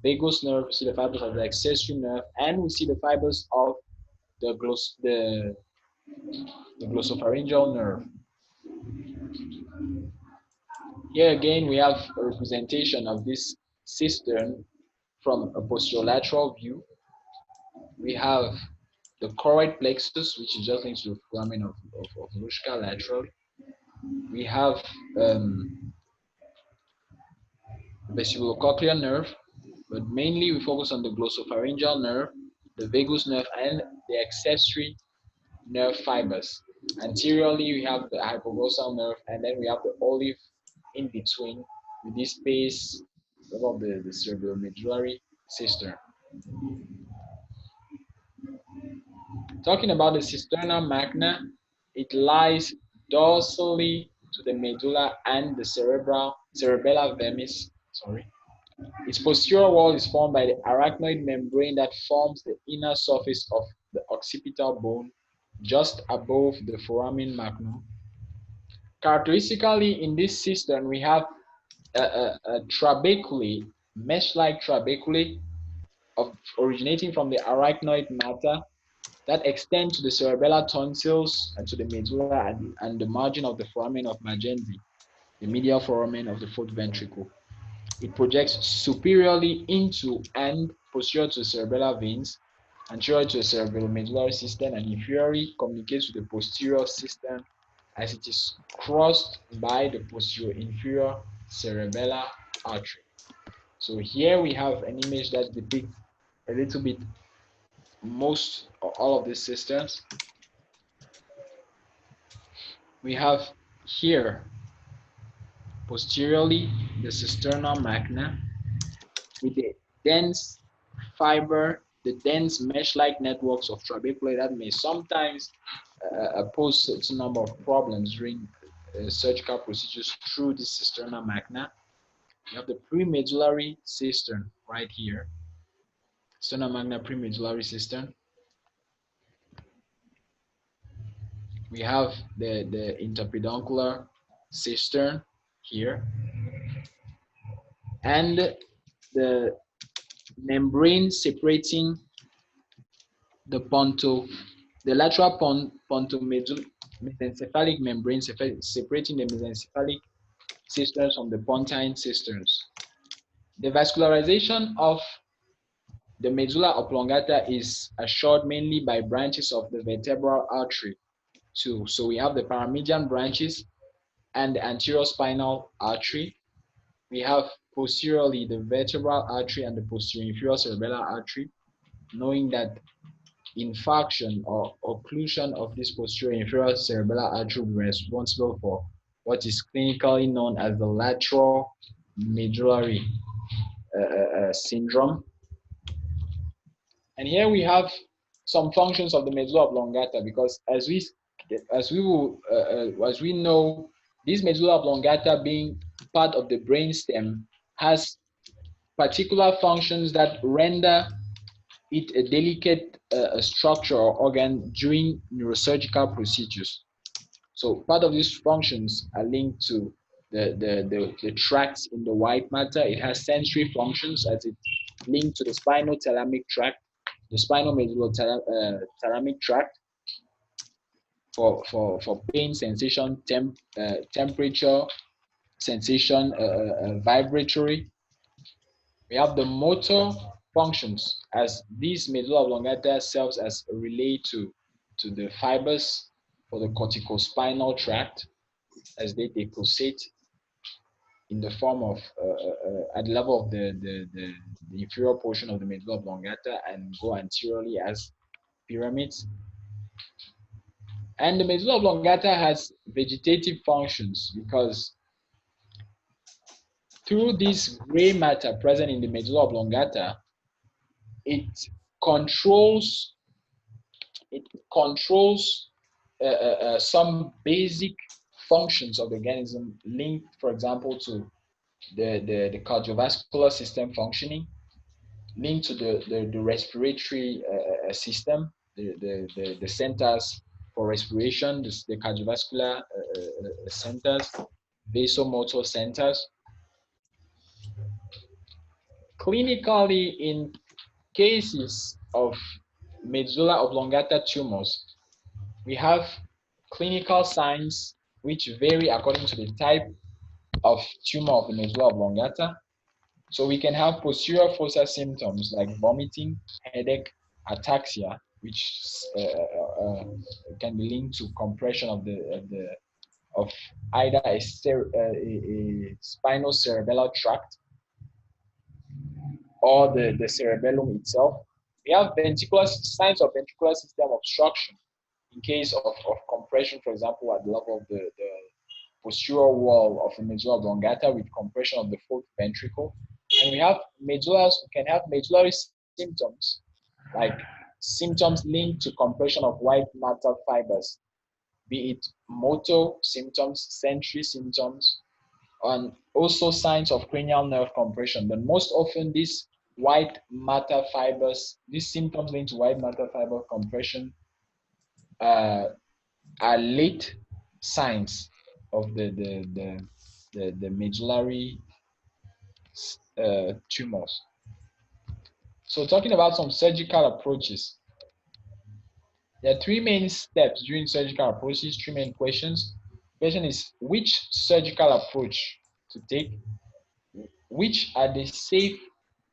vagus nerve, we see the fibers of the accessory nerve, and we see the fibers of the glossopharyngeal nerve. Here again, we have a representation of this cistern from a posterolateral view. We have the choroid plexus, which is just linked to the foramen of Luschka laterally. We have vestibulocochlear nerve, but mainly we focus on the glossopharyngeal nerve, the vagus nerve, and the accessory nerve fibers. Anteriorly, we have the hypoglossal nerve, and then we have the olive in between with this space above the cerebral medullary cistern. Talking about the cisterna magna, it lies dorsally to the medulla and the cerebellar vermis. Its posterior wall is formed by the arachnoid membrane that forms the inner surface of the occipital bone just above the foramen magnum. Characteristically, in this cistern, we have a trabeculae, mesh-like trabeculae originating from the arachnoid matter that extend to the cerebellar tonsils and to the medulla and the margin of the foramen of Magenzi, the medial foramen of the fourth ventricle. It projects superiorly into and posterior to the cerebellar veins, anterior to the cerebral medullary cistern, and inferiorly communicates with the posterior cistern as it is crossed by the posterior inferior cerebellar artery. So here we have an image that depicts a little bit most or all of these cisterns. We have here posteriorly the cisterna magna with the dense fiber, the dense mesh-like networks of trabeculae that may sometimes pose a number of problems during surgical procedures through the cisterna magna. You have the premedullary cistern right here, cisterna magna premedullary cistern. We have the interpeduncular cistern here, and the membrane separating the lateral pontomesencephalic membrane separating the mesencephalic cisterns from the pontine cisterns. The vascularization of the medulla oblongata is assured mainly by branches of the vertebral artery too. So we have the paramedian branches and the anterior spinal artery. We have posteriorly the vertebral artery and the posterior inferior cerebellar artery, knowing that infarction or occlusion of this posterior inferior cerebellar artery will be responsible for what is clinically known as the lateral medullary syndrome. And here we have some functions of the medulla oblongata, because as we know, this medulla oblongata, being part of the brainstem, has particular functions that render it a delicate structure or organ during neurosurgical procedures. So part of these functions are linked to the tracts in the white matter. It has sensory functions as it linked to the spinal thalamic tract, the spinal medullothalamic tract for pain sensation, temperature sensation, vibratory. We have the motor functions, as this medulla oblongata serves as a relay to the fibers for the corticospinal tract as they deposit in the form of at the level of the inferior portion of the medulla oblongata and go anteriorly as pyramids. And the medulla oblongata has vegetative functions because through this gray matter present in the medulla oblongata, it controls some basic functions of the organism linked, for example, to the cardiovascular system functioning, linked to the respiratory system, the centers for respiration, the cardiovascular centers, vasomotor centers. Clinically, in cases of medulla oblongata tumors, we have clinical signs which vary according to the type of tumor of the medulla oblongata. So we can have posterior fossa symptoms like vomiting, headache, ataxia, which can be linked to compression of either a spinal cerebellar tract or the cerebellum itself. We have ventricular signs of ventricular system obstruction in case of compression, for example, at the level of the posterior wall of the medulla oblongata with compression of the fourth ventricle. And we can have medullary symptoms, like symptoms linked to compression of white matter fibers, be it motor symptoms, sensory symptoms, and also signs of cranial nerve compression. But most often, these white matter fibers, these symptoms linked to white matter fiber compression are late signs of the medullary tumors. So talking about some surgical approaches, there are three main steps during surgical approaches, three main questions. Question is, which surgical approach to take? Which are the safe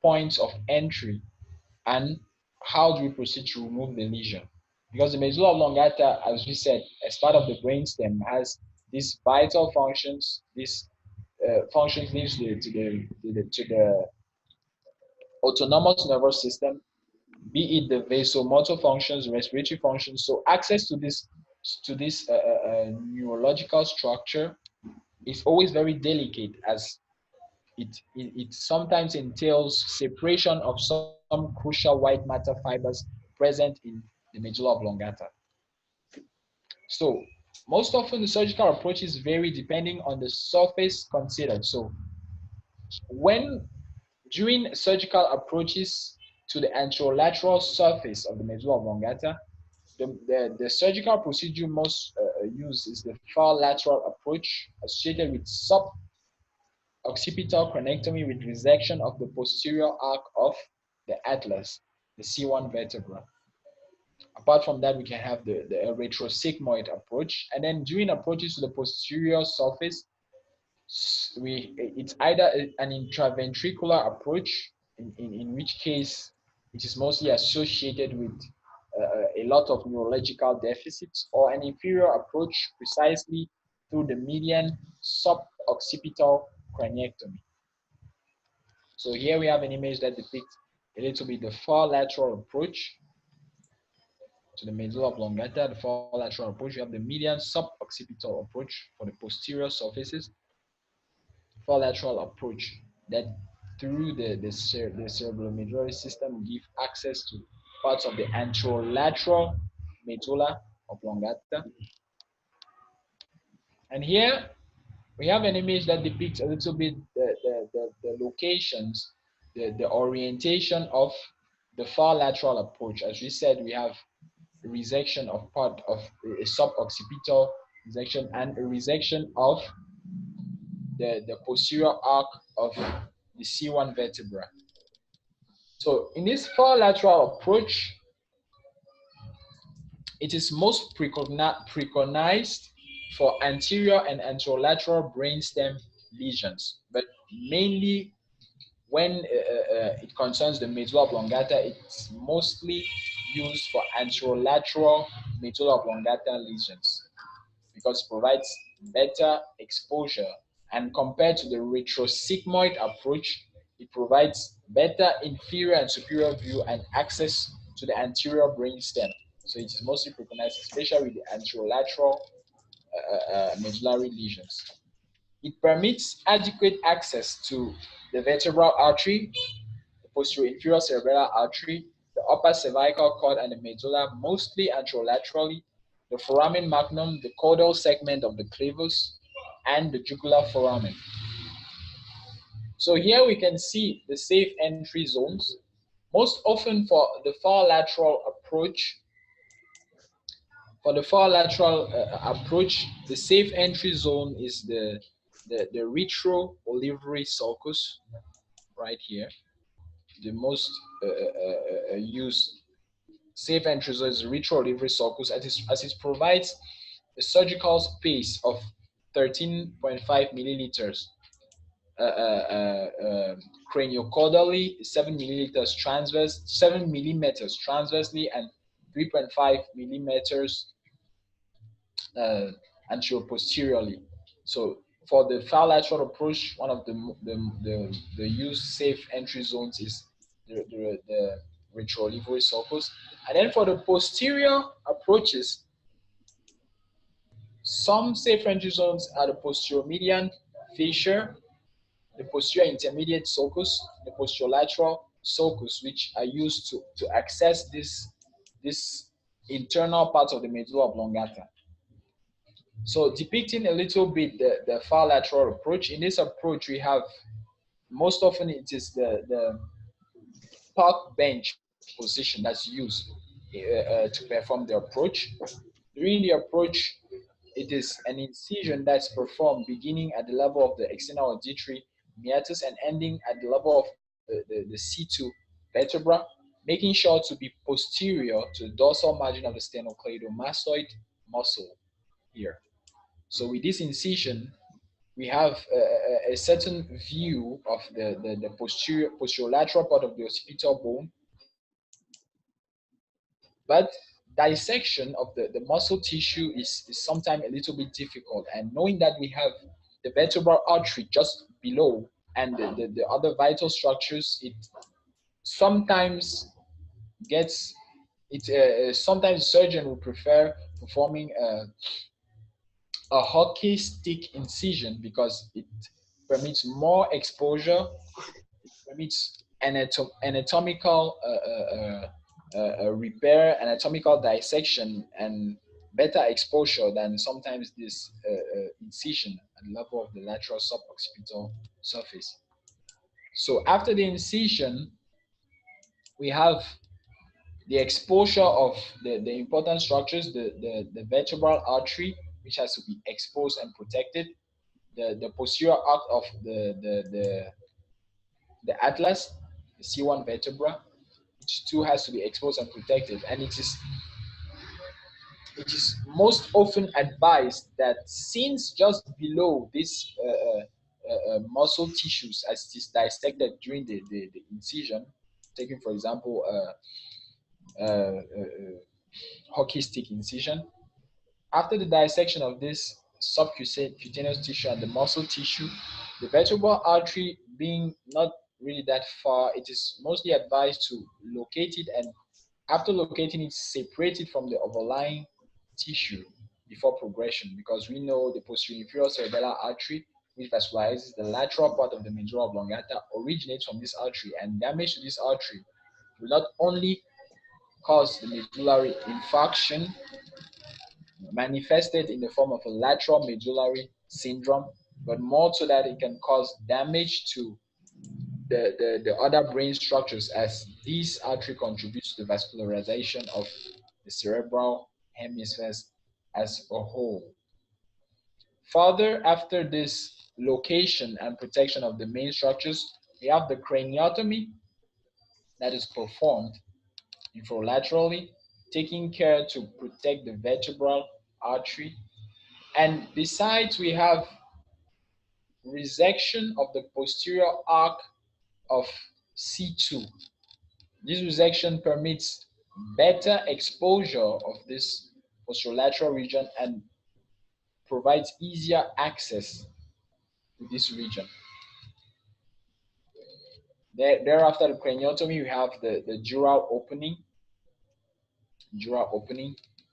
points of entry? And how do we proceed to remove the lesion? Because the medulla oblongata, as we said, as part of the brainstem, has these vital functions. These functions linked to the autonomous nervous system, be it the vasomotor functions, respiratory functions. So access to this neurological structure is always very delicate, as it sometimes entails separation of some crucial white matter fibers present in the medulla oblongata. So most often the surgical approaches vary depending on the surface considered. So when during surgical approaches to the anterolateral surface of the medulla oblongata, the surgical procedure most used is the far lateral approach associated with occipital cranectomy with resection of the posterior arc of the atlas, the C1 vertebra. Apart from that, we can have the retrosigmoid approach. And then during approaches to the posterior surface, it's either an intraventricular approach, in which case it is mostly associated with a lot of neurological deficits, or an inferior approach precisely through the median suboccipital craniectomy. So here we have an image that depicts a little bit the far lateral approach to the medulla oblongata. The far lateral approach, you have the median suboccipital approach for the posterior surfaces. Far lateral approach that through the cerebral medullary system give access to parts of the anterolateral medulla oblongata. And here we have an image that depicts a little bit the locations, the orientation of the far lateral approach. As we said, we have a resection of part of a suboccipital resection and a resection of the posterior arc of the C1 vertebra. So in this far lateral approach, it is most preconized for anterior and anterolateral brainstem lesions, but mainly when it concerns the medulla oblongata, it's mostly used for anterolateral medulla oblongata lesions because it provides better exposure, and compared to the retrosigmoid approach, it provides better inferior and superior view and access to the anterior brainstem. So it is mostly recognized, especially with the anterolateral medullary lesions. It permits adequate access to the vertebral artery, the posterior inferior cerebellar artery, the upper cervical cord, and the medulla, mostly anterolaterally, the foramen magnum, the caudal segment of the clavus, and the jugular foramen. So here we can see the safe entry zones. Most often for the far lateral approach, the safe entry zone is the retro-olivary sulcus right here. The most used safe entry zone is retro-olivary sulcus as it provides a surgical space of 13.5 milliliters craniocaudally, 7 milliliters transverse, 7 millimeters transversely, and 3.5 millimeters anterior-posteriorly. So for the far lateral approach, one of the used safe entry zones is the retroolivary sulcus. And then for the posterior approaches, some safe entry zones are the posterior median fascia, the posterior intermediate sulcus, the posterolateral sulcus, which are used to access this internal part of the medulla oblongata. So depicting a little bit the far lateral approach. In this approach, we have, most often it is the park bench position that's used to perform the approach. During the approach, it is an incision that's performed beginning at the level of the external auditory meatus and ending at the level of the C2 vertebra, making sure to be posterior to the dorsal margin of the sternocleidomastoid muscle here. So with this incision, we have a certain view of the posterolateral part of the occipital bone, but dissection of the muscle tissue is sometimes a little bit difficult. And knowing that we have the vertebral artery just below and the other vital structures, it sometimes gets, sometimes the surgeon will prefer performing a hockey stick incision because it permits more exposure, it permits anatomical repair, anatomical dissection, and better exposure than sometimes this incision at the level of the lateral suboccipital surface. So after the incision, we have the exposure of the important structures, the vertebral artery, which has to be exposed and protected, the posterior arc of the atlas, the C1 vertebra, which too has to be exposed and protected. And it is most often advised that since just below this muscle tissues as it is dissected during the incision, taking for example hockey stick incision, after the dissection of this subcutaneous tissue and the muscle tissue, the vertebral artery being not really that far, it is mostly advised to locate it, and after locating it, separate it from the overlying tissue before progression, because we know the posterior inferior cerebellar artery, which vascularizes the lateral part of the medulla oblongata, originates from this artery, and damage to this artery will not only cause the medullary infarction manifested in the form of a lateral medullary syndrome, but more so that it can cause damage to the other brain structures, as this artery contributes to the vascularization of the cerebral hemispheres as a whole. Further, after this location and protection of the main structures, we have the craniotomy that is performed infralaterally, taking care to protect the vertebral artery. And besides, we have resection of the posterior arc of C2. This resection permits better exposure of this posterolateral region and provides easier access to this region. Thereafter the craniotomy, we have the dural opening,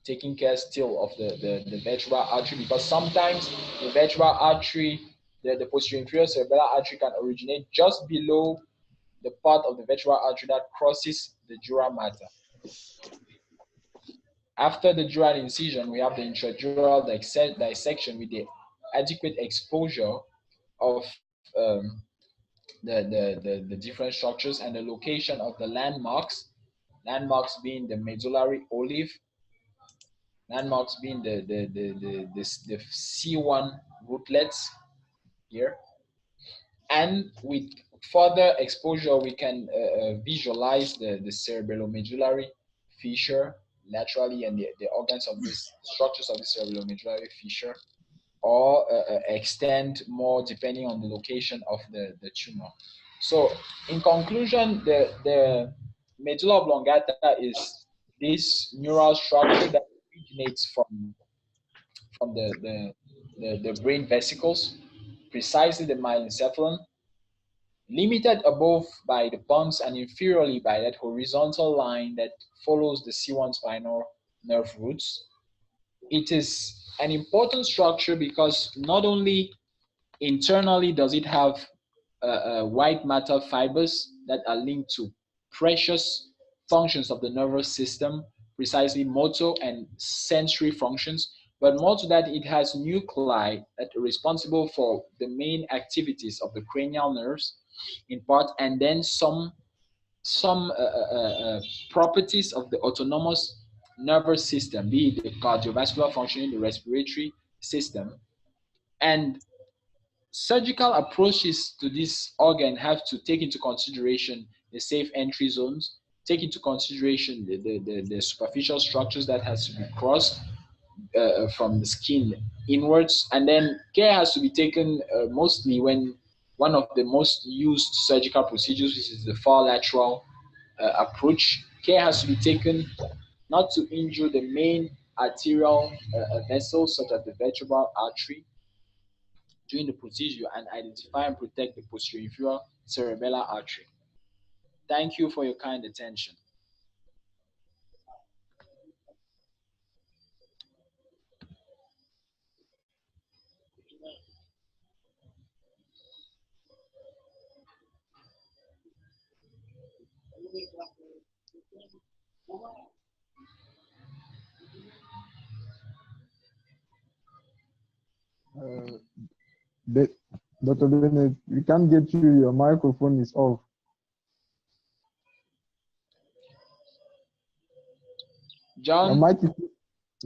taking care still of the vertebral artery, because sometimes the vertebral artery, the posterior inferior cerebellar artery can originate just below the part of the vertebral artery that crosses the dura mater. After the dural incision, we have the intradural dissection with the adequate exposure of the different structures and the location of the landmarks being the medullary olive, landmarks being the C1 rootlets here. And with further exposure, we can visualize the cerebellum medullary fissure laterally and the organs of these structures of the cerebellum medullary fissure, or extend more depending on the location of the tumor. So in conclusion, the medulla oblongata is this neural structure that originates from the brain vesicles, precisely the myelencephalon, limited above by the pons and inferiorly by that horizontal line that follows the C1 spinal nerve roots. It is an important structure because not only internally does it have white matter fibers that are linked to precious functions of the nervous system, precisely motor and sensory functions, but more to that, it has nuclei that are responsible for the main activities of the cranial nerves in part, and then some properties of the autonomous nervous system, be it the cardiovascular functioning, the respiratory system. And surgical approaches to this organ have to take into consideration the safe entry zones, take into consideration the superficial structures that has to be crossed from the skin inwards, and then care has to be taken mostly when one of the most used surgical procedures, which is the far lateral approach. Care has to be taken not to injure the main arterial vessels such as the vertebral artery during the procedure, and identify and protect the posterior inferior cerebellar artery. Thank you for your kind attention. Dr. Bennett, we can't get you. Your microphone is off. John? Your mic is,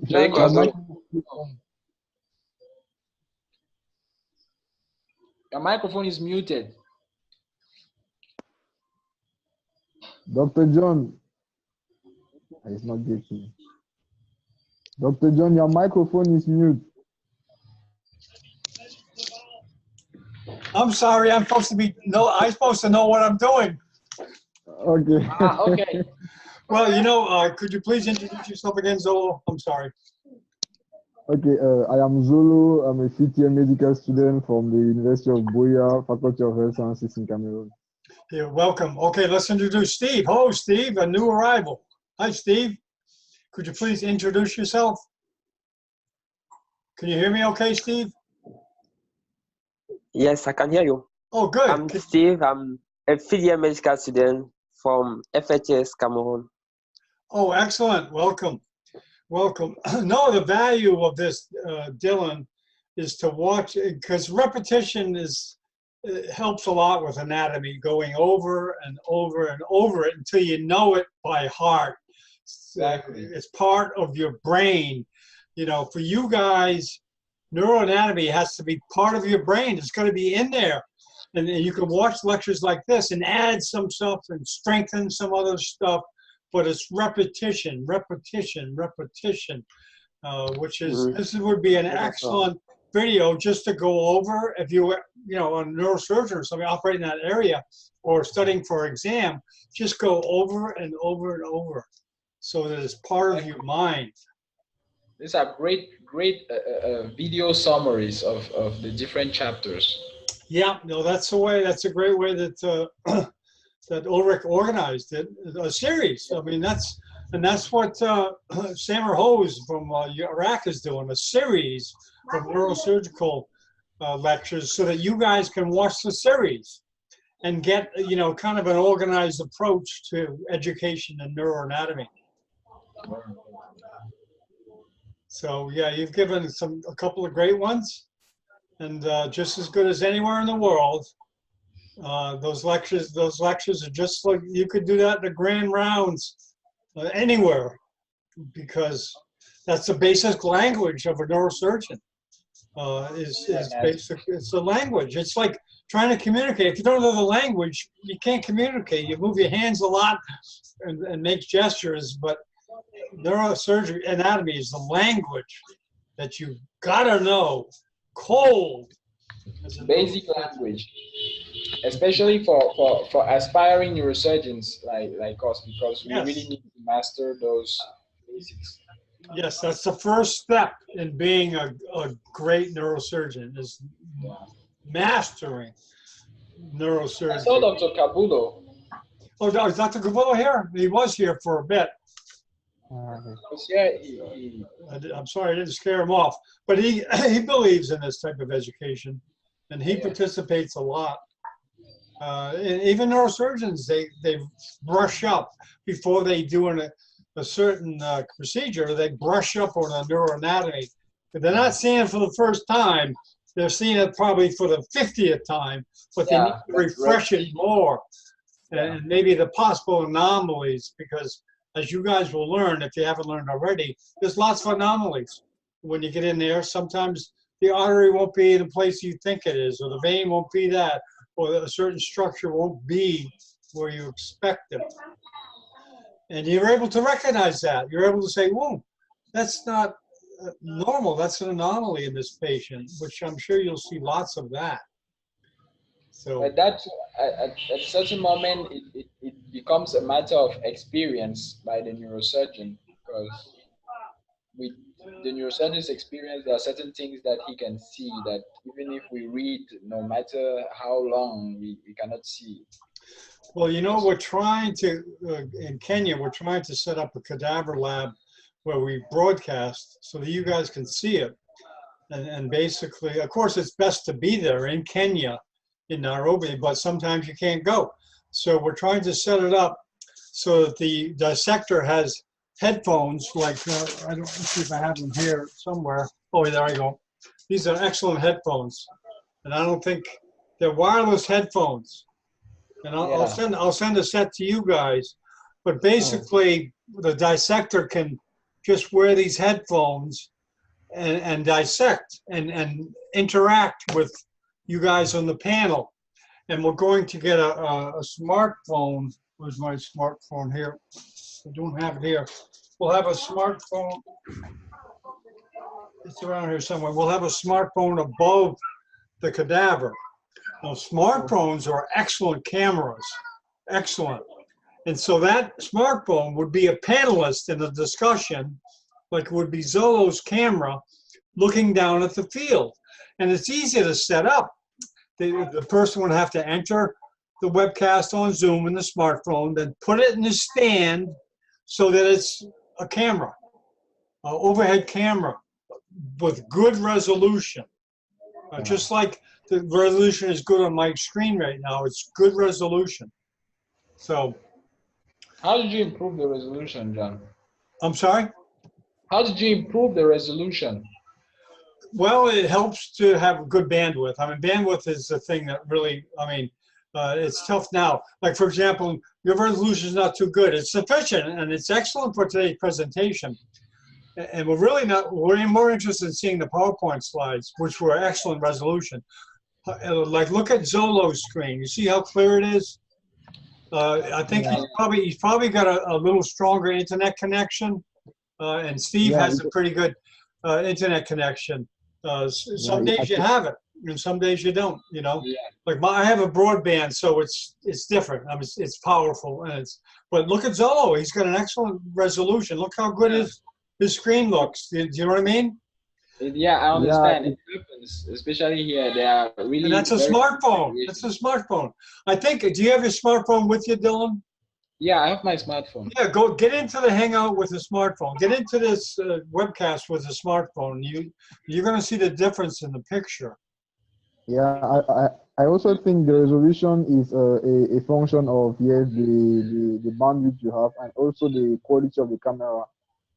John, your microphone is muted. Dr. John. It's not getting. Dr. John, your microphone is mute. I'm sorry, I'm supposed to know what I'm doing. Okay. Okay. Well, could you please introduce yourself again, Zolo? I'm sorry. Okay, I am Zolo. I'm a fifth-year medical student from the University of Buea, Faculty of Health Sciences in Cameroon. You're welcome. Okay, let's introduce Steve. Hello, Steve, a new arrival. Hi, Steve. Could you please introduce yourself? Can you hear me okay, Steve? Yes, I can hear you. Oh, good. I'm Steve. I'm a fifth-year medical student from FHS, Cameroon. Oh, excellent. Welcome. Welcome. No, the value of this, Dylan, is to watch, because repetition helps a lot with anatomy, going over and over and over it until you know it by heart. Exactly. It's part of your brain. You know, for you guys, neuroanatomy has to be part of your brain. It's going to be in there. And you can watch lectures like this and add some stuff and strengthen some other stuff. But it's repetition, repetition, repetition, which is, this would be an excellent video just to go over if you, a neurosurgeon or somebody operating in that area or studying for exam, just go over and over and over so that it's part of your mind. These are great video summaries of the different chapters. Yeah, no, that's the way, that's a great way that that Ulrich organized it, a series. I mean, that's what Samer Hose from Iraq is doing, a series of neurosurgical lectures so that you guys can watch the series and get, kind of an organized approach to education and neuroanatomy. So yeah, you've given a couple of great ones, and just as good as anywhere in the world. Those lectures are just like you could do that in the grand rounds anywhere, because that's the basic language of a neurosurgeon. Is basic. It's a language. It's like trying to communicate. If you don't know the language, you can't communicate. You move your hands a lot and make gestures, but neurosurgery anatomy is the language that you gotta know. Cold. Basic language, especially for aspiring neurosurgeons like us, because we really need to master those basics. Yes, that's the first step in being a great neurosurgeon, is mastering neurosurgery. I saw Dr. Cabulo. Oh, is Dr. Cabulo here? He was here for a bit. I'm sorry I didn't scare him off, but he believes in this type of education, and he participates a lot. And even neurosurgeons, they brush up before they do a certain procedure. They brush up on a neuroanatomy. But they're not seeing it for the first time. They're seeing it probably for the 50th time, but they need to refresh it more. And maybe the possible anomalies, because as you guys will learn, if you haven't learned already, there's lots of anomalies. When you get in there, sometimes the artery won't be in the place you think it is, or the vein won't be that, or a certain structure won't be where you expect it. And you're able to recognize that. You're able to say, whoa, that's not normal. That's an anomaly in this patient, which I'm sure you'll see lots of that. So but that at such a moment, it becomes a matter of experience by the neurosurgeon, because with the neurosurgeon's experience, there are certain things that he can see that even if we read, no matter how long, we cannot see. Well, you know, we're trying to, in Kenya, we're trying to set up a cadaver lab where we broadcast so that you guys can see it. And basically, of course, it's best to be there in Kenya, in Nairobi, but sometimes you can't go. So we're trying to set it up so that the dissector has headphones, like, I don't see if I have them here somewhere. Oh, there I go. These are excellent headphones. And I don't think they're wireless headphones. And I'll send a set to you guys. But basically, the dissector can just wear these headphones and dissect and interact with you guys on the panel. And we're going to get a smartphone. Where's my smartphone here? I don't have it here. We'll have a smartphone. It's around here somewhere. We'll have a smartphone above the cadaver. Now, smartphones are excellent cameras, excellent. And so that smartphone would be a panelist in the discussion, like it would be Zolo's camera looking down at the field. And it's easy to set up. The person would have to enter the webcast on Zoom in the smartphone, then put it in the stand so that it's a camera, an overhead camera with good resolution. Just like the resolution is good on my screen right now, it's good resolution. So, how did you improve the resolution, John? I'm sorry? How did you improve the resolution? Well, it helps to have good bandwidth. I mean, bandwidth is the thing that really, it's tough now. Like, for example, your resolution is not too good. It's sufficient, and it's excellent for today's presentation. And we're more interested in seeing the PowerPoint slides, which were excellent resolution. Like, look at Zolo's screen. You see how clear it is? I think he's probably got a little stronger internet connection, and Steve has a pretty good internet connection. Some days you have it, and some days you don't. You know, like I have a broadband, so it's different. I mean, it's powerful, and but look at Zolo. He's got an excellent resolution. Look how good his screen looks. Do you know what I mean? Yeah, I understand. It happens, especially here. They are really. And that's a smartphone. That's a smartphone. I think. Do you have your smartphone with you, Dylan? Yeah, I have my smartphone. Yeah, go get into the Hangout with a smartphone. Get into this webcast with a smartphone. You're going to see the difference in the picture. Yeah, I also think the resolution is a function of the bandwidth you have, and also the quality of the camera.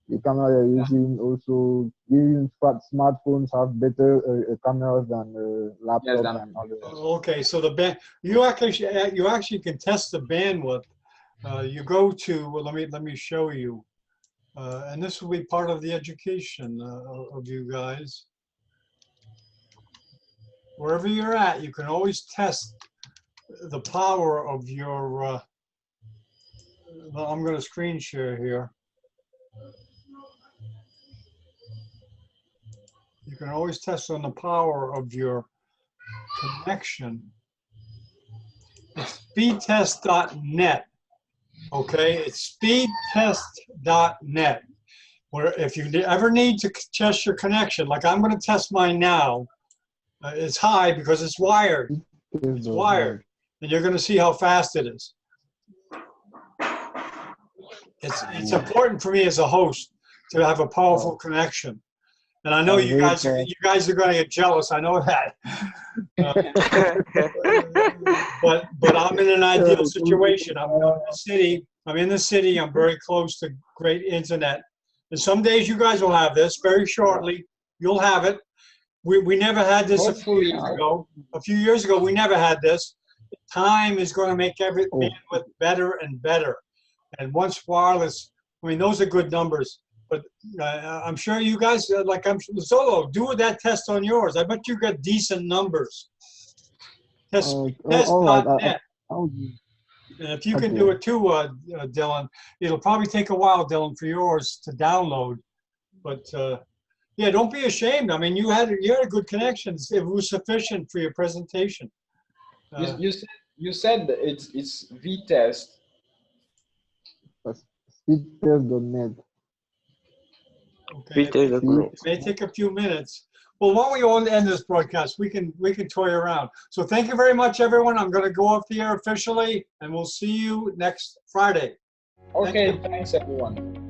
the camera you're using, also even smartphones have better cameras than laptops and others. Okay, so the band, you actually can test the bandwidth. You go to, well, let me show you, and this will be part of the education of you guys. Wherever you're at, you can always test the power of your. I'm going to screen share here. You can always test on the power of your connection. It's speedtest.net. Okay, it's speedtest.net. Where if you ever need to test your connection, like I'm going to test mine now, it's high because it's wired. It's wired, and you're going to see how fast it is. It's important for me as a host to have a powerful connection. And I know you guys are going to get jealous. I know that. But I'm in an ideal situation. I'm in the city. I'm very close to great internet. And some days you guys will have this. Very shortly, you'll have it. We never had this a few years ago. A few years ago, we never had this. Time is going to make everything better and better. And once wireless, I mean, those are good numbers. But I'm sure you guys, like Zolo, do that test on yours. I bet you got decent numbers. Test.net. And if you can do it too, Dylan, it'll probably take a while, Dylan, for yours to download. But yeah, don't be ashamed. I mean, you had a good connection. It was sufficient for your presentation. You said it's VTest. Speedtest.net. Okay. It may take a few minutes. Well, why don't we all end this broadcast? We can toy around. So thank you very much, everyone. I'm going to go off the air officially, and we'll see you next Friday. Okay, thanks everyone.